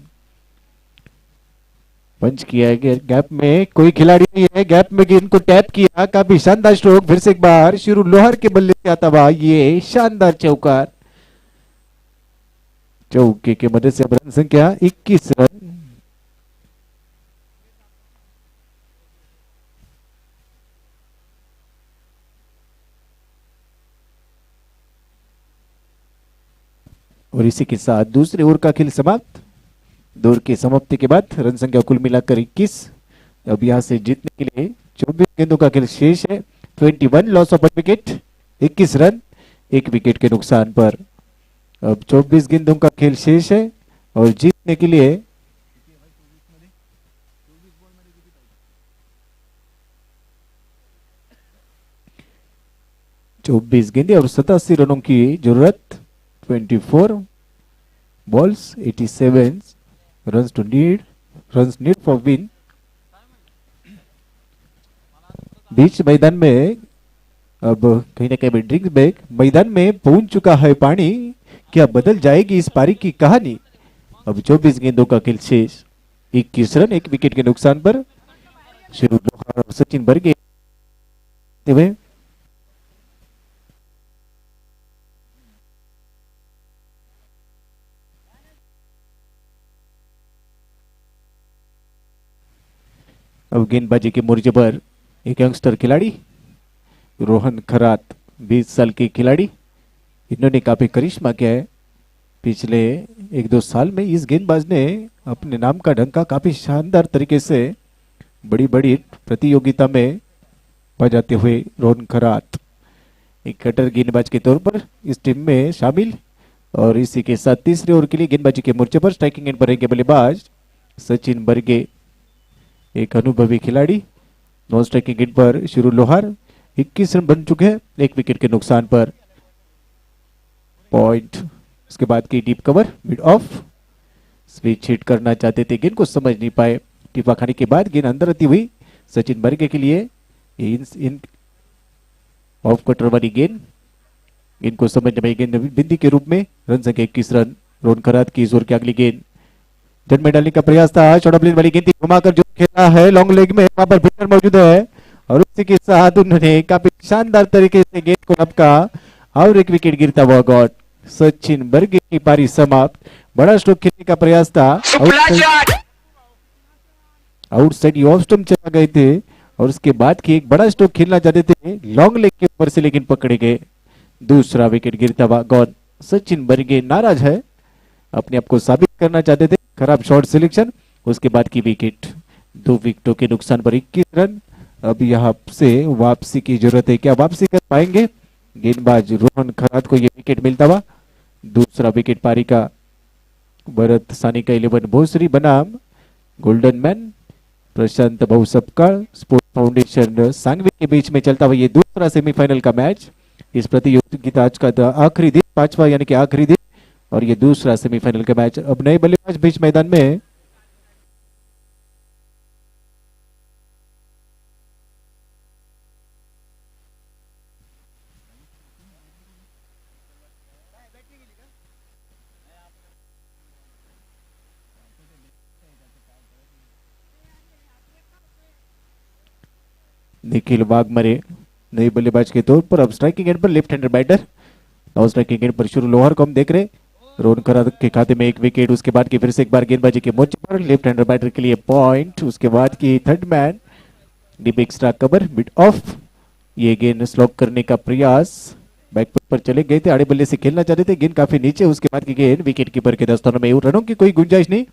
पंच किया गया, गैप में कोई खिलाड़ी नहीं है, गैप में गेंद को टैप किया, काफी शानदार स्ट्रोक। फिर से एक बार शुरू लोहार के बल्ले से आता हुआ ये शानदार चौका, चौके के मदद से रन संख्या 21 रन और इसी के साथ दूसरे ओवर का खेल समाप्त। दौर की समाप्ति के बाद रन संख्या कुल मिलाकर 21। अब यहां से जीतने के लिए 24 गेंदों का खेल शेष है। 21 loss of wicket, 21 run 1 wicket के नुकसान पर। अब 24 गेंदों का खेल शेष है और जीतने के लिए 24 गेंदे और 87 रनों की जरूरत। 24 balls 87 runs to need, runs need for win. बीच मैदान में अब कहीं ना कहीं ड्रिंक्स बैग मैदान में पहुंच चुका है पानी। क्या बदल जाएगी इस पारी की कहानी? अब 24 गेंदों का खेल शेष, 21 रन 1 विकेट के नुकसान पर। शुरू लोहार और सचिन बरगे हुए अब गेंदबाजी के मोर्चे पर एक यंगस्टर खिलाड़ी रोहन खरात, 20 साल के खिलाड़ी। इन्होंने काफी करिश्मा किया है पिछले 1-2 साल में। इस गेंदबाज ने अपने नाम का डंका काफी शानदार तरीके से बड़ी बड़ी प्रतियोगिता में बजाते हुए रोहन खरात एक कटर गेंदबाज के तौर पर इस टीम में शामिल। और इसी के साथ तीसरे ओवर के लिए गेंदबाजी के मोर्चे पर स्ट्राइकिंग एंड पर रहेंगे बल्लेबाज सचिन बरगे, एक अनुभवी खिलाड़ी। नॉन स्ट्राइकिंग एंड पर शुरू लोहार, 21 रन बन चुके हैं 1 विकेट के नुकसान पर। पॉइंट उसके बाद की deep cover mid of, switch hit करना चाहते थे, गेंद को समझ नहीं पाए। टिपा खाने के बाद गेंद अंदर आती हुई सचिन बरगे के लिए इन ऑफ कटर वाली गेंद, इनको समझने में गेंद बिंदी के रूप में। रन संख्या 21 रन। रोहन खरात की जोर की अगली गेंद जन में डालने का प्रयास था। शॉर्ट ऑफ लेन वाली गेंद घुमाकर जो खेला है लॉन्ग लेग में, वहां पर फील्डर मौजूद है और उसी के साथ उन्होंने काफी शानदार तरीके से गेंद को लपका और 1 विकेट गिरता हुआ गॉड। सचिन बरगे की पारी समाप्त। बड़ा स्ट्रोक खेलने का प्रयास था, आउटसाइड ऑफ स्टंप चला गए थे और उसके बाद की एक बड़ा स्ट्रोक खेलना चाहते थे लॉन्ग लेग के ऊपर से, लेकिन पकड़े गए। दूसरा विकेट गिरता हुआ गॉड। सचिन बरगे नाराज है, अपने आप को साबित करना चाहते थे। खराब शॉट सिलेक्शन, उसके बाद की विकेट। 2 विकेटों के नुकसान पर 21 रन। अब यहाँ से वापसी की जरूरत है, क्या वापसी कर पाएंगे? गेंदबाज रोहन खरात को यह विकेट मिलता हुआ दूसरा विकेट पारी का। भरत सानी का 11 भोसरी बनाम गोल्डन मैन प्रशांत बहु सपकाळ स्पोर्ट्स फाउंडेशन सांगवी के बीच में चलता हुआ ये दूसरा सेमीफाइनल का मैच। इस प्रतियोगिता आज का आखिरी दिन, 5वां यानी कि आखिरी दिन, और ये दूसरा सेमीफाइनल का मैच। अब नए बल्लेबाज बीच मैदान में निखिल वाघमरे नए बल्लेबाज के तौर पर। अब स्ट्राइकिंग एंड पर लेफ्ट हैंडर बैटर, और स्ट्राइकिंग एंड पर शुरू लोहार को हम देख रहे। रोहन खरात के खाते में 1 विकेट। उसके बाद की फिर से एक बार गेंदबाजी के मोर्चे पर लेफ्ट हैंडर बैटर के लिए पॉइंट। उसके बाद की third man deep extra cover mid of, ये गेंद स्लॉक करने का प्रयास, बैकफुट पर चले गए थे, आड़े बल्ले से खेलना चाहते थे, गेंद काफी नीचे। उसके बाद की गेंद विकेट कीपर के दस्तानों में, रनों की कोई गुंजाइश नहीं।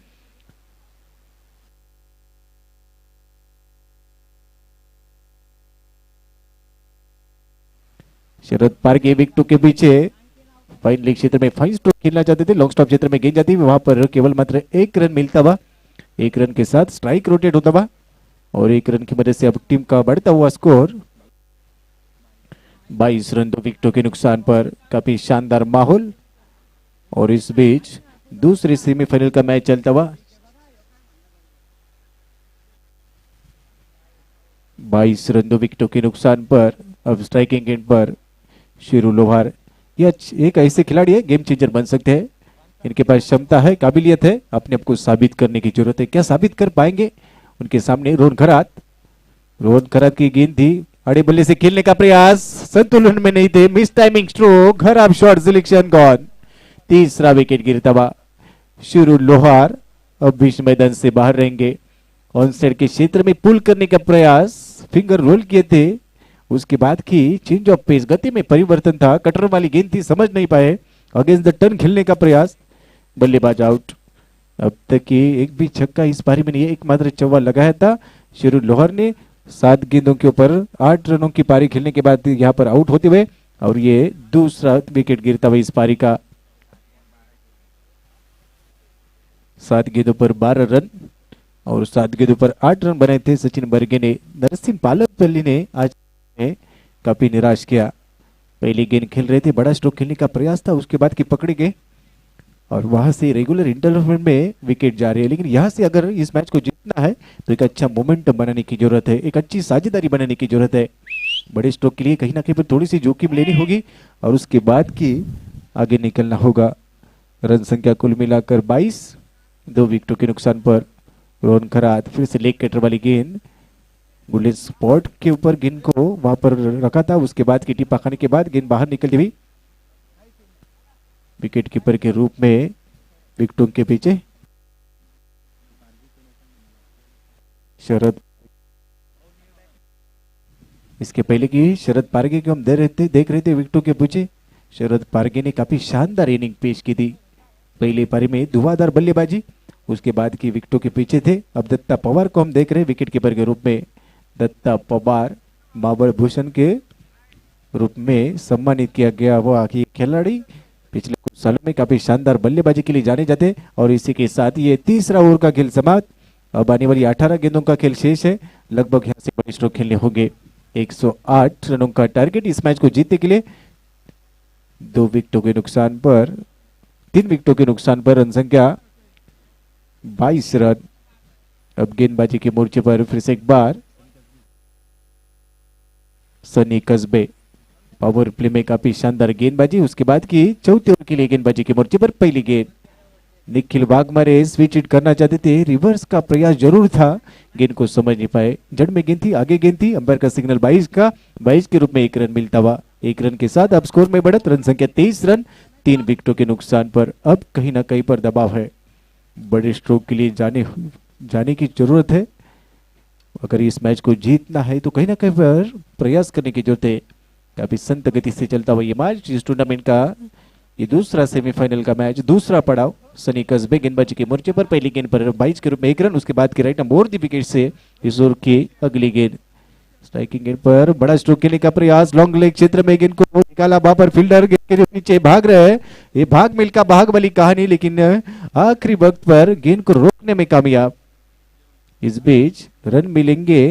शरद पारगे विकेटों के पीछे फाइन लीग क्षेत्र में फाइन स्ट्रोक खेलना चाहते थे, लॉन्ग स्टॉप क्षेत्र में गेंद जाती हुई, वहां पर केवल मात्र 1 रन मिलता हुआ। 1 रन के साथ स्ट्राइक रोटेट होता हुआ और 1 रन की मदद से अब टीम का बढ़ता हुआ स्कोर 22 रन 2 विकेटों के नुकसान पर। काफी शानदार माहौल। और इस बीच दूसरे सेमीफाइनल का मैच चलता हुआ 22 रन 2 विकेटों के नुकसान पर। अब स्ट्राइकिंग एंड पर शिरू लोहार, यह एक ऐसे खिलाड़ी है गेम चेंजर बन सकते हैं। इनके पास क्षमता है, काबिलियत है, अपने आप को साबित करने की जरूरत है। क्या साबित कर पाएंगे? उनके सामने रोहन खरात। रोहन खरात की गेंद थी, अड़े बल्ले से खेलने का प्रयास, संतुलन में नहीं थे, मिस टाइमिंग स्ट्रोक, खराब शॉट सिलेक्शन, गॉन। तीसरा विकेट गिरता हुआ शिरू लोहार अब बीच मैदान से बाहर रहेंगे। ऑन साइड के क्षेत्र में पुल करने का प्रयास, फिंगर रोल किए थे। उसके बाद की चेंज ऑफ पेस, गति में परिवर्तन था, कटर वाली गेंद थी, समझ नहीं पाए। अगेंस्ट द टर्न खेलने का प्रयास, बल्लेबाज आउट। अब तक ये एक भी छक्का इस पारी में नहीं है, एकमात्र चौवा लगाया था शेरू लोहर ने 7 गेंदों के ऊपर 8 रनों की पारी खेलने के बाद यहाँ पर आउट होते हुए, और ये दूसरा विकेट गिरता हुआ इस पारी का। 7 गेंदों पर 12 रन और 7 गेंदों पर 8 रन बनाए थे सचिन बर्गे ने। नरसिंह पालपल्ली ने आज काफी निराश किया। पहली गेंद खेल रहे थे, बड़ा स्ट्रोक खेलने का प्रयास था, उसके बाद की पकड़े गए और वहां से रेगुलर इंटरवल में विकेट जा रही है। लेकिन यहां से अगर इस मैच को जीतना है तो एक अच्छा मोमेंटम बनाने की जरूरत है, एक अच्छी साझेदारी बनाने की जरूरत है। बड़े स्ट्रोक के लिए कहीं ना कहीं पर थोड़ी सी जोखिम लेनी होगी और उसके बाद की आगे निकलना होगा। रन संख्या कुल मिलाकर 22, 2 विकेटों के नुकसान पर रोहन खरात फिर से लेग कटर वाली गेंद, गुल्ले स्पॉट के ऊपर गेंद को वहां पर रखा था, उसके बाद की टिप्पा खाने के बाद गेंद बाहर निकलती हुई विकेट कीपर के रूप में विकेटों के पीछे शरद। इसके पहले की शरद पारगे को हम देख रहे थे विकेटों के पीछे। शरद पारगे ने काफी शानदार इनिंग पेश की थी। पहले पारी में धुआंधार बल्लेबाजी, उसके बाद की विकेटों के पीछे थे। अब दत्ता पवार को हम देख रहे हैं विकेट कीपर के रूप में। दत्ता पवार बाबर भूषण के रूप में सम्मानित किया गया वो आखिरी खिलाड़ी, पिछले कुछ सालों में काफी शानदार बल्लेबाजी के लिए जाने जाते। और इसी के साथ ये तीसरा ओवर का खेल समाप्त। अब आने वाली 18 गेंदों का खेल शेष है। लगभग यहाँ से बड़े स्ट्रोक खेलने होंगे। 108 रनों का टारगेट इस मैच को जीतने के लिए। 2 विकेटों के नुकसान पर 3 विकेटों के नुकसान पर रन संख्या 22 रन। अब गेंदबाजी के मोर्चे पर फिर से एक बार सनी कस्बे, पावर प्ले में काफी शानदार गेंदबाजी। उसके बाद की चौथे ओवर के लिए गेंदबाजी के मोर्चे पर पहली गेंद, निखिल वाघमारे स्विच हिट करना चाहते थे, रिवर्स का प्रयास जरूर था, गेंद को समझ नहीं पाए। जड़ में गेंद थी, आगे गेंद थी, अंपायर का सिग्नल 22 के रूप में 1 रन मिलता हुआ। 1 रन के साथ अब स्कोर में बढ़त, रन संख्या 23 रन, 3 विकेटों के नुकसान पर। अब कहीं ना कहीं पर दबाव है, बड़े स्ट्रोक के लिए जाने की जरूरत है। अगर इस मैच को जीतना है तो कहीं ना कहीं पर प्रयास करने की जरूरत है। काफी संत गति से चलता हुआ ये मैच, इस टूर्नामेंट का ये दूसरा सेमीफाइनल का मैच, दूसरा पड़ाव। सनी कस्बे गेंदबाजी के मोर्चे पर पहली गेंद पर 22 के रूप में 1 रन, उसके बाद की राइट मोर दी विकेट से इस ओवर की अगली गेंद। स्ट्राइकिंग गेंद पर बड़ा स्ट्रोक खेलने का प्रयास, लॉन्ग लेग क्षेत्र में गेंद को निकाला, वहां पर फील्डर गेंद के पीछे भाग रहे हैं। ये भाग मिल्खा भाग वाली कहानी, लेकिन आखिरी वक्त पर गेंद को रोकने में कामयाब। इस बीच रन मिलेंगे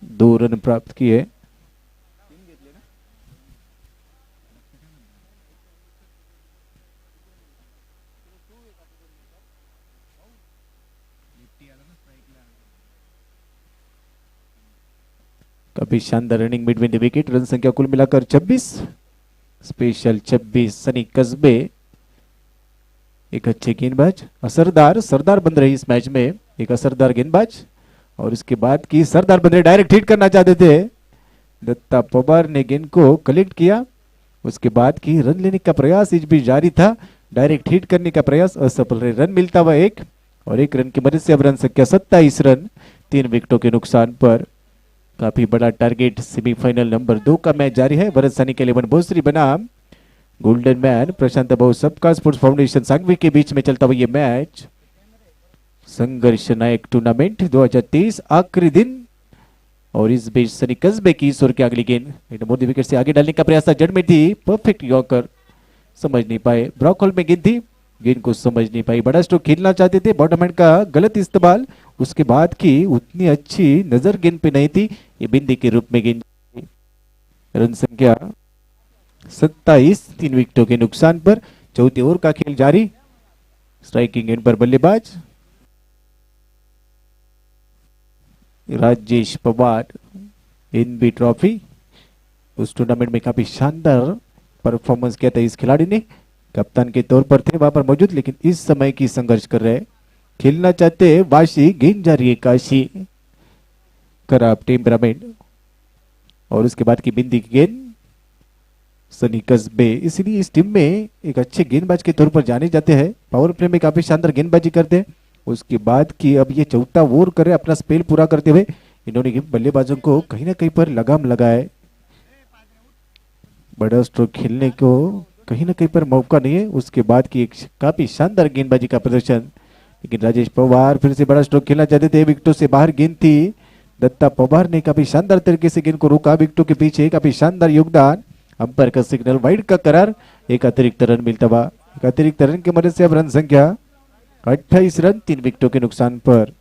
2 रन प्राप्त किए। काफी शानदार running between the wicket. Run संख्या कुल मिलाकर 26, स्पेशल 26। सनी कस्बे एक अच्छे गेंदबाज, सरदार बन रहे इस मैच में, एक असरदार गेंदबाज। और इसके बाद की सरदार बन रहे, डायरेक्ट हिट करना चाहते थे। दत्ता पवार ने गेंद को कलेक्ट किया, उसके बाद की रन लेने का प्रयास इस भी जारी था, डायरेक्ट हिट करने का प्रयास असफल रहे। रन मिलता हुआ 1 और 1 रन की मदद से अब रन संख्या 27 रन, 3 विकेटों के नुकसान पर। काफी बड़ा टारगेट। सेमीफाइनल नंबर 2 का मैच जारी है। भरत सैनी के 11 भोसरी बनाम गोल्डन मैन प्रशांत बाबू सबका स्पोर्ट्स फाउंडेशन सांगवी के बीच में चलता हुआ ये मैच, संघर्ष नायक टूर्नामेंट 2023 आखिरी दिन। और इस बीच सनी कस्बे की सुर के अगली गेंद मोदी विकेट से आगे डालने का प्रयास था, जड़ में थी, परफेक्ट यॉर्कर, समझ नहीं पाए। ब्रॉक होल में गेंद थी, गेंद को समझ नहीं पाई। बड़ा स्ट्रोक खेलना चाहते थे, बॉटम हैंड का गलत इस्तेमाल, उसके बाद की उतनी अच्छी नजर गेंद पे नहीं थी, ये बिंदी के रूप में गेंद। रन संख्या 27, 3 विकेटों के नुकसान पर। चौथे ओवर का खेल जारी। स्ट्राइकिंग एंड पर बल्लेबाज राजेश पवार, एनबी ट्रॉफी, उस टूर्नामेंट में काफी शानदार परफॉर्मेंस किया था इस खिलाड़ी ने, कप्तान के तौर पर थे वहां पर मौजूद, लेकिन इस समय की संघर्ष कर रहे, खेलना चाहते हैं वाशी, गेंद जा रही है काशी, खराब टेम्परामेंट। और उसके बाद की बिंदी की गेंद सनी कस्बे, इसलिए इस टीम में एक अच्छे गेंदबाज के तौर पर जाने जाते हैं, पावर प्ले में काफी शानदार गेंदबाजी करते हैं। उसके बाद की अब ये चौथा ओवर करे, अपना स्पेल पूरा करते हुए इन्होंने बल्लेबाजों को कहीं ना कहीं पर लगाम लगाए। बड़ा स्ट्रोक खेलने को कहीं ना कहीं पर मौका नहीं है। उसके बाद की एक काफी शानदार गेंदबाजी का प्रदर्शन, लेकिन राजेश पवार फिर से बड़ा स्ट्रोक खेलना चाहते थे। विकेटों से बाहर गेंद थी। दत्ता पवार ने काफी शानदार तरीके से गेंद को रोका। विकेटों के पीछे काफी शानदार योगदान। अंपायर का सिग्नल, वाइड का करार। एक अतिरिक्त रन मिलता हुआ। एक अतिरिक्त रन की मदद से अब रन संख्या 28 रन 3 विकेटों के नुकसान पर।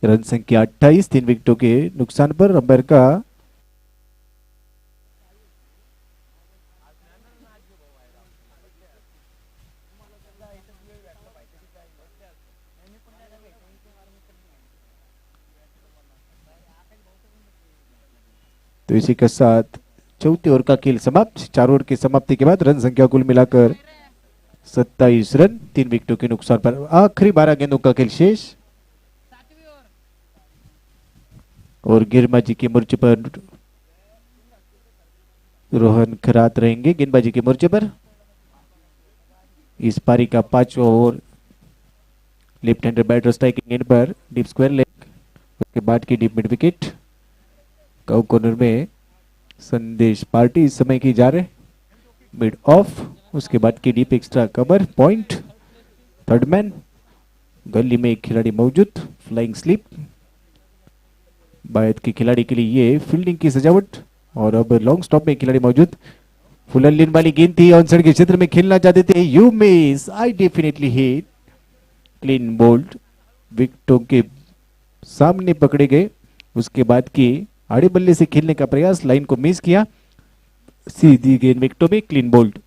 रन संख्या 28 3 विकेटों के नुकसान पर। अंपायर का तो इसी के साथ चौथे ओवर का खेल समाप्त। 4 ओवर की समाप्ति के बाद रन संख्या कुल मिलाकर 27 रन 3 विकेटों के नुकसान पर। आखिरी 12 गेंदों का खेल शेष और गेंदबाजी के मोर्चे पर रोहन खरात रहेंगे। गेंदबाजी के मोर्चे पर इस पारी का 5वां over. Left hander batter striking गेंद पर डीप स्क्वायर लेग। उसके बाद की deep mid wicket. Cow corner में संदेश पार्टी इस समय की जा रहे मिड ऑफ। उसके बाद की deep extra cover point. Third man gully में एक खिलाड़ी मौजूद। फ्लाइंग स्लिप बायत के खिलाड़ी के लिए ये फील्डिंग की सजावट। और अब लॉन्ग स्टॉप में खिलाड़ी मौजूद। फुल लेन वाली गेंद थी। ऑन साइड के क्षेत्र में खेलना चाहते थे। You miss, I definitely hit. Clean bowled विकेटों के सामने पकड़े गए। उसके बाद की आड़े बल्ले से खेलने का प्रयास, लाइन को मिस किया। सीधी गेंद विकेटों में। Clean bowled.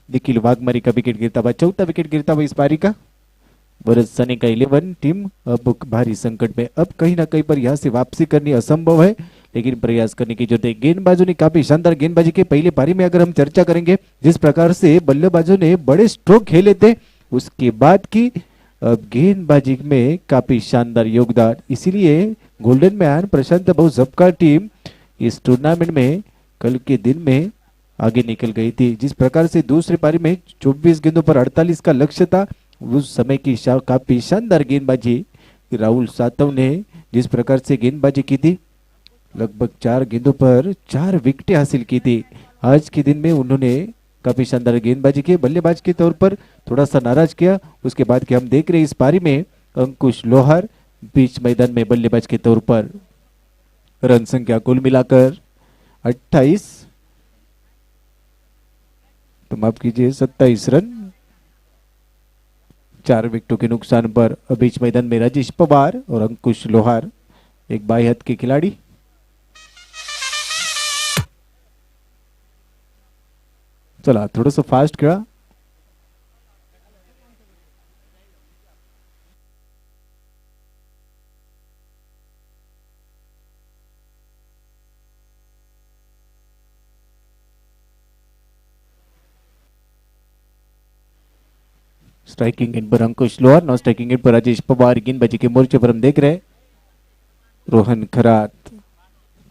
निखिल वाघमारी का विकेट गिरता हुआ। चौथा विकेट गिरता हुआ इस पारी का। भरत सने का 11 टीम अब भारी संकट में। अब कहीं ना कहीं पर यहां से वापसी करनी असंभव है, लेकिन प्रयास करने की जरूरत है। गेंदबाजों ने काफी शानदार गेंदबाजी के पहले पारी में अगर हम चर्चा करेंगे, जिस प्रकार से बल्लेबाजों ने बड़े स्ट्रोक खेले थे, उसके बाद की अब गेंदबाजी में काफी शानदार योगदान। इसीलिए गोल्डन मैन प्रशांत बहु जब्का टीम इस टूर्नामेंट में कल के दिन में आगे निकल गई थी। जिस प्रकार से दूसरी पारी में 24 गेंदों पर 48 का लक्ष्य था, उस समय की काफी शानदार गेंदबाजी राहुल सातव ने जिस प्रकार से गेंदबाजी की थी, लगभग 4 गेंदों पर 4 विकेटें हासिल की थी। आज के दिन में उन्होंने काफी शानदार गेंदबाजी की। बल्लेबाज के तौर पर थोड़ा सा नाराज किया। उसके बाद के हम देख रहे हैं इस पारी में अंकुश लोहार बीच मैदान में बल्लेबाज के तौर पर। रन संख्या कुल मिलाकर 28, तो माफ कीजिए 27 रन 4 विकेटों के नुकसान पर। बीच मैदान में राजेश पवार और अंकुश लोहार, एक बाएं हाथ के खिलाड़ी। चला थोडंसं फास्ट खेळा। स्ट्राइकिंग इन पर Ankush Lohar, non striking in पर राजेश पवार। गेंदबाजी के मोर्चे पर हम देख रहे हैं रोहन खरात।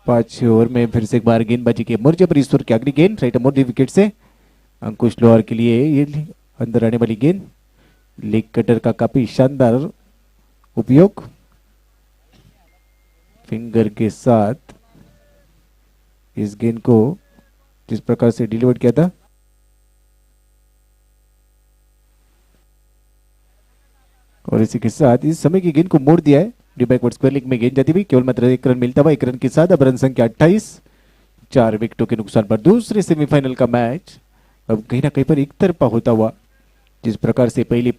5 ओवर में फिर से एक बार गेंदबाजी के मोर्चे पर। ईश्वर की अगली गेंद राइट मोदी विकेट से अंकुश लोहार के लिए ये अंदर आने वाली गेंद। लेग कटर का काफी शानदार उपयोग। फिंगर के साथ इस गेंद को जिस प्रकार से डिलीवर किया था, और इसी के साथ इस समय की गेंद को मोड़ दिया है। डी बैकवर्ड स्क्वायर लेग में गेंद जाती हुई केवल मात्र 1 रन मिलता हुआ। 1 रन के साथ अब रन संख्या 28, 4 विकेटों के नुकसान पर। दूसरे सेमीफाइनल का मैच अब कहीं ना कहीं पर एक तरफा होता हुआ। जिस प्रकार से पहली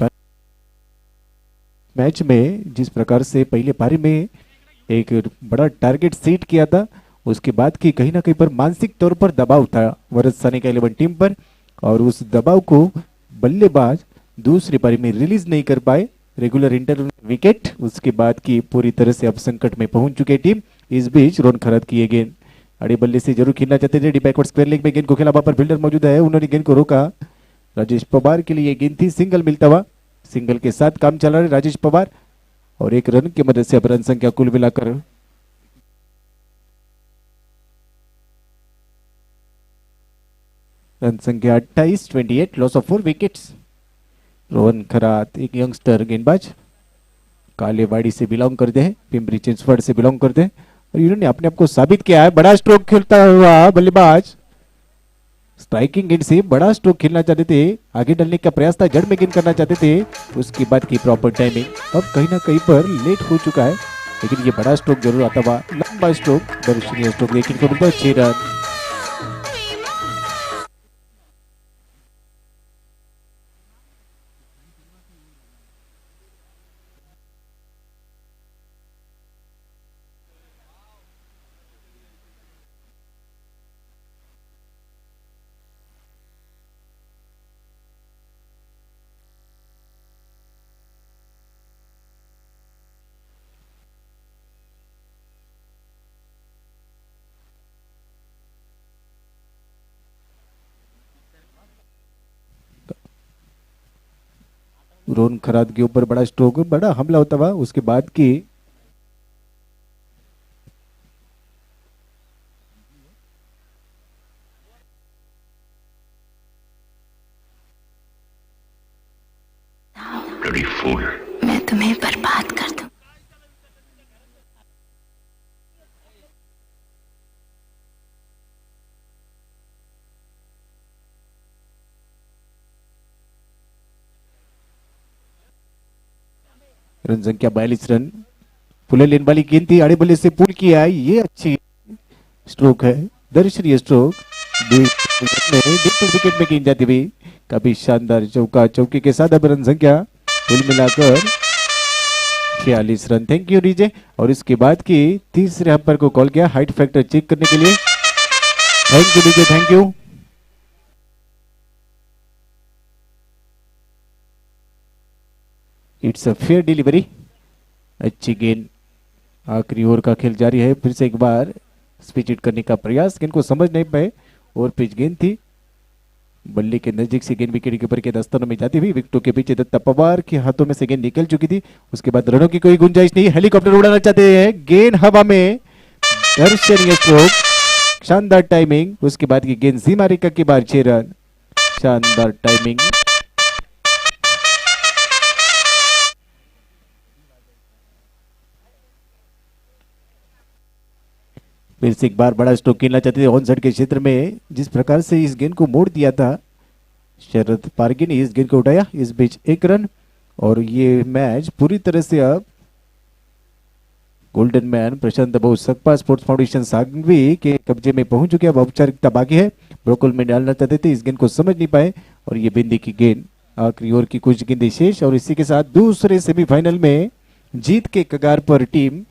मैच में जिस प्रकार से पहले पारी में एक बड़ा टारगेट सेट किया था, उसके बाद की कहीं ना कहीं पर मानसिक तौर पर दबाव था भरत सानी का 11 टीम पर, और उस दबाव को बल्लेबाज दूसरी पारी में रिलीज नहीं कर पाए। रेगुलर इंटरवल विकेट, उसके बाद की पूरी तरह से अब संकट में पहुंच चुके टीम। इस बीच रोहन खरात की ये गेंद अड़ी बल्ले से जरूर खेलना चाहते थे। डी बैकवर्ड स्क्वायर लेग में गेंद को खेला, वहां पर फील्डर मौजूद है, उन्होंने गेंद को रोका। राजेश पवार के लिए गेंद थी, सिंगल मिलता हुआ। सिंगल के साथ काम चला रहे राजेश पवार, और 1 रन की मदद से अब रन संख्या कुल मिलाकर रन संख्या 28, 28, loss of 4 wickets. Rohan Kharat एक यंगस्टर गेंदबाज, कालेवाड़ी से बिलोंग करते हैं, पिंपरी चिंचवड से बिलोंग करते हैं और इन्होंने अपने आप को साबित किया है। बड़ा स्ट्रोक खेलता हुआ बल्लेबाज स्ट्राइकिंग गेंद से बड़ा स्ट्रोक खेलना चाहते थे, आगे डालने का प्रयास था, जड़ में गेंद करना चाहते थे, उसके बाद की प्रॉपर टाइमिंग अब कहीं ना कहीं पर लेट हो चुका है, लेकिन ये बड़ा स्ट्रोक जरूर आता हुआ, लंबा स्ट्रोक, दर्शनीय स्ट्रोक देखने को मिलता है, 6 रन। रोहन खराद के ऊपर बड़ा स्ट्रोक, बड़ा हमला होता हुआ, उसके बाद की मैं तुम्हें बर्बाद कर दूं। रन संख्या 42 रन, फुले लेन वाली गेंद थी, आड़े बल्ले से पुल किया है, ये अच्छी स्ट्रोक है, दर्शनीय स्ट्रोक, विकेट में गेंद जाती हुई, काफी शानदार चौका, चौके के साथ अब रन संख्या कुल मिलाकर 46 रन। Thank you DJ. और इसके बाद की तीसरे अंपायर को कॉल किया हाइट फैक्टर चेक करने के लिए। Thank you DJ, thank you. It's a fair delivery, अच्छी गेंद, आखिरी ओवर का खेल जारी है, फिर से एक बार स्पिच हिट करने का प्रयास, गेंद को समझ नहीं पाए और पिच गेंद थी, बल्ले के नजदीक से गेंद विकेट कीपर के दस्तों में जाती हुई, विकेटों के पीछे दत्ता पवार के हाथों में से गेंद निकल चुकी थी, उसके बाद रनों की कोई गुंजाइश नहीं, हेलीकॉप्टर उड़ाना चाहते हैं, गेंद हवा में, दर्शनीय स्ट्रोक, शानदार टाइमिंग, उसके बाद की गेंद सीमा रेखा के बाहर, 6 रन, शानदार टाइमिंग। फिर से एक बार बड़ा स्ट्रोक खेलना चाहते थे ऑन साइड के क्षेत्र में, जिस प्रकार से इस गेंद को मोड़ दिया था शरद पारगी ने, इस गेंद को उठाया, इस बीच 1 रन और ये मैच पूरी तरह से अब गोल्डन मैन प्रशांत बहु सकपा स्पोर्ट्स फाउंडेशन सांगवी के कब्जे में पहुंच चुके, अब औपचारिकता बाकी है, ब्रोकल में डालना चाहते थे, इस गेंद को समझ नहीं पाए और ये बिंदी की गेंद, आखिरी ओवर की कुछ गेंदें शेष और इसी के साथ दूसरे सेमीफाइनल में जीत के कगार पर टीम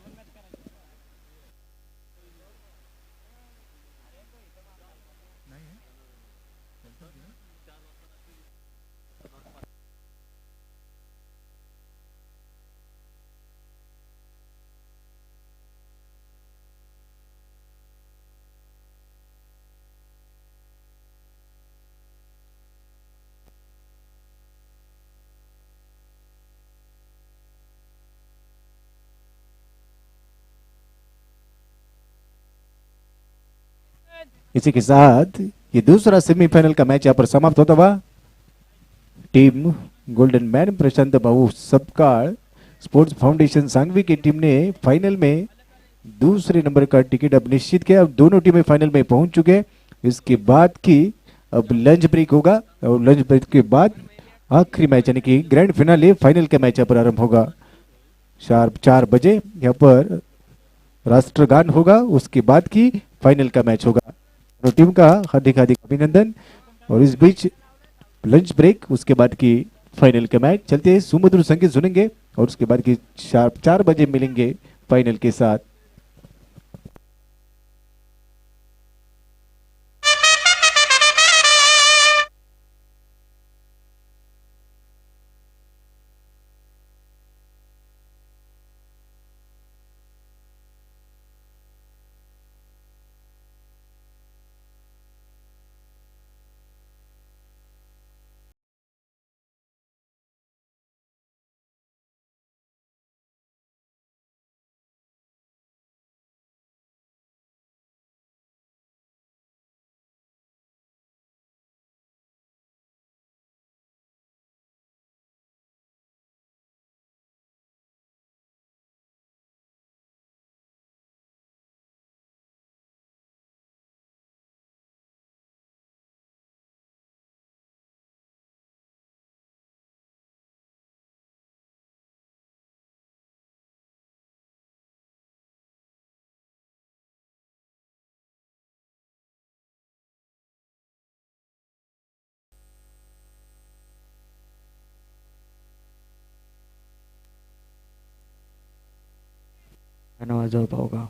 इसी के साथ ये दूसरा सेमीफाइनल का मैच यहां पर समाप्त होता हुआ, टीम गोल्डन मैन प्रशांत बाबू सबकाल स्पोर्ट्स फाउंडेशन सांगवी की टीम ने फाइनल में दूसरे नंबर का टिकट अब निश्चित किया, अब दोनों टीमें फाइनल में पहुंच चुके, इसके बाद की अब लंच ब्रेक होगा और लंच ब्रेक के बाद आखिरी मैच यानी कि ग्रैंड फिनाले फाइनल का मैच यहाँ पर आरंभ होगा, शार्प 4 बजे यहाँ पर राष्ट्रगान होगा, उसके बाद की फाइनल का मैच होगा, और टीम का हार्दिक हार्दिक अभिनंदन। और इस बीच लंच ब्रेक, उसके बाद की फाइनल का मैच चलते सुमधुर संगीत सुनेंगे और उसके बाद की शार्प 4 बजे मिलेंगे फाइनल के साथ। नवाजवळ पावगाव.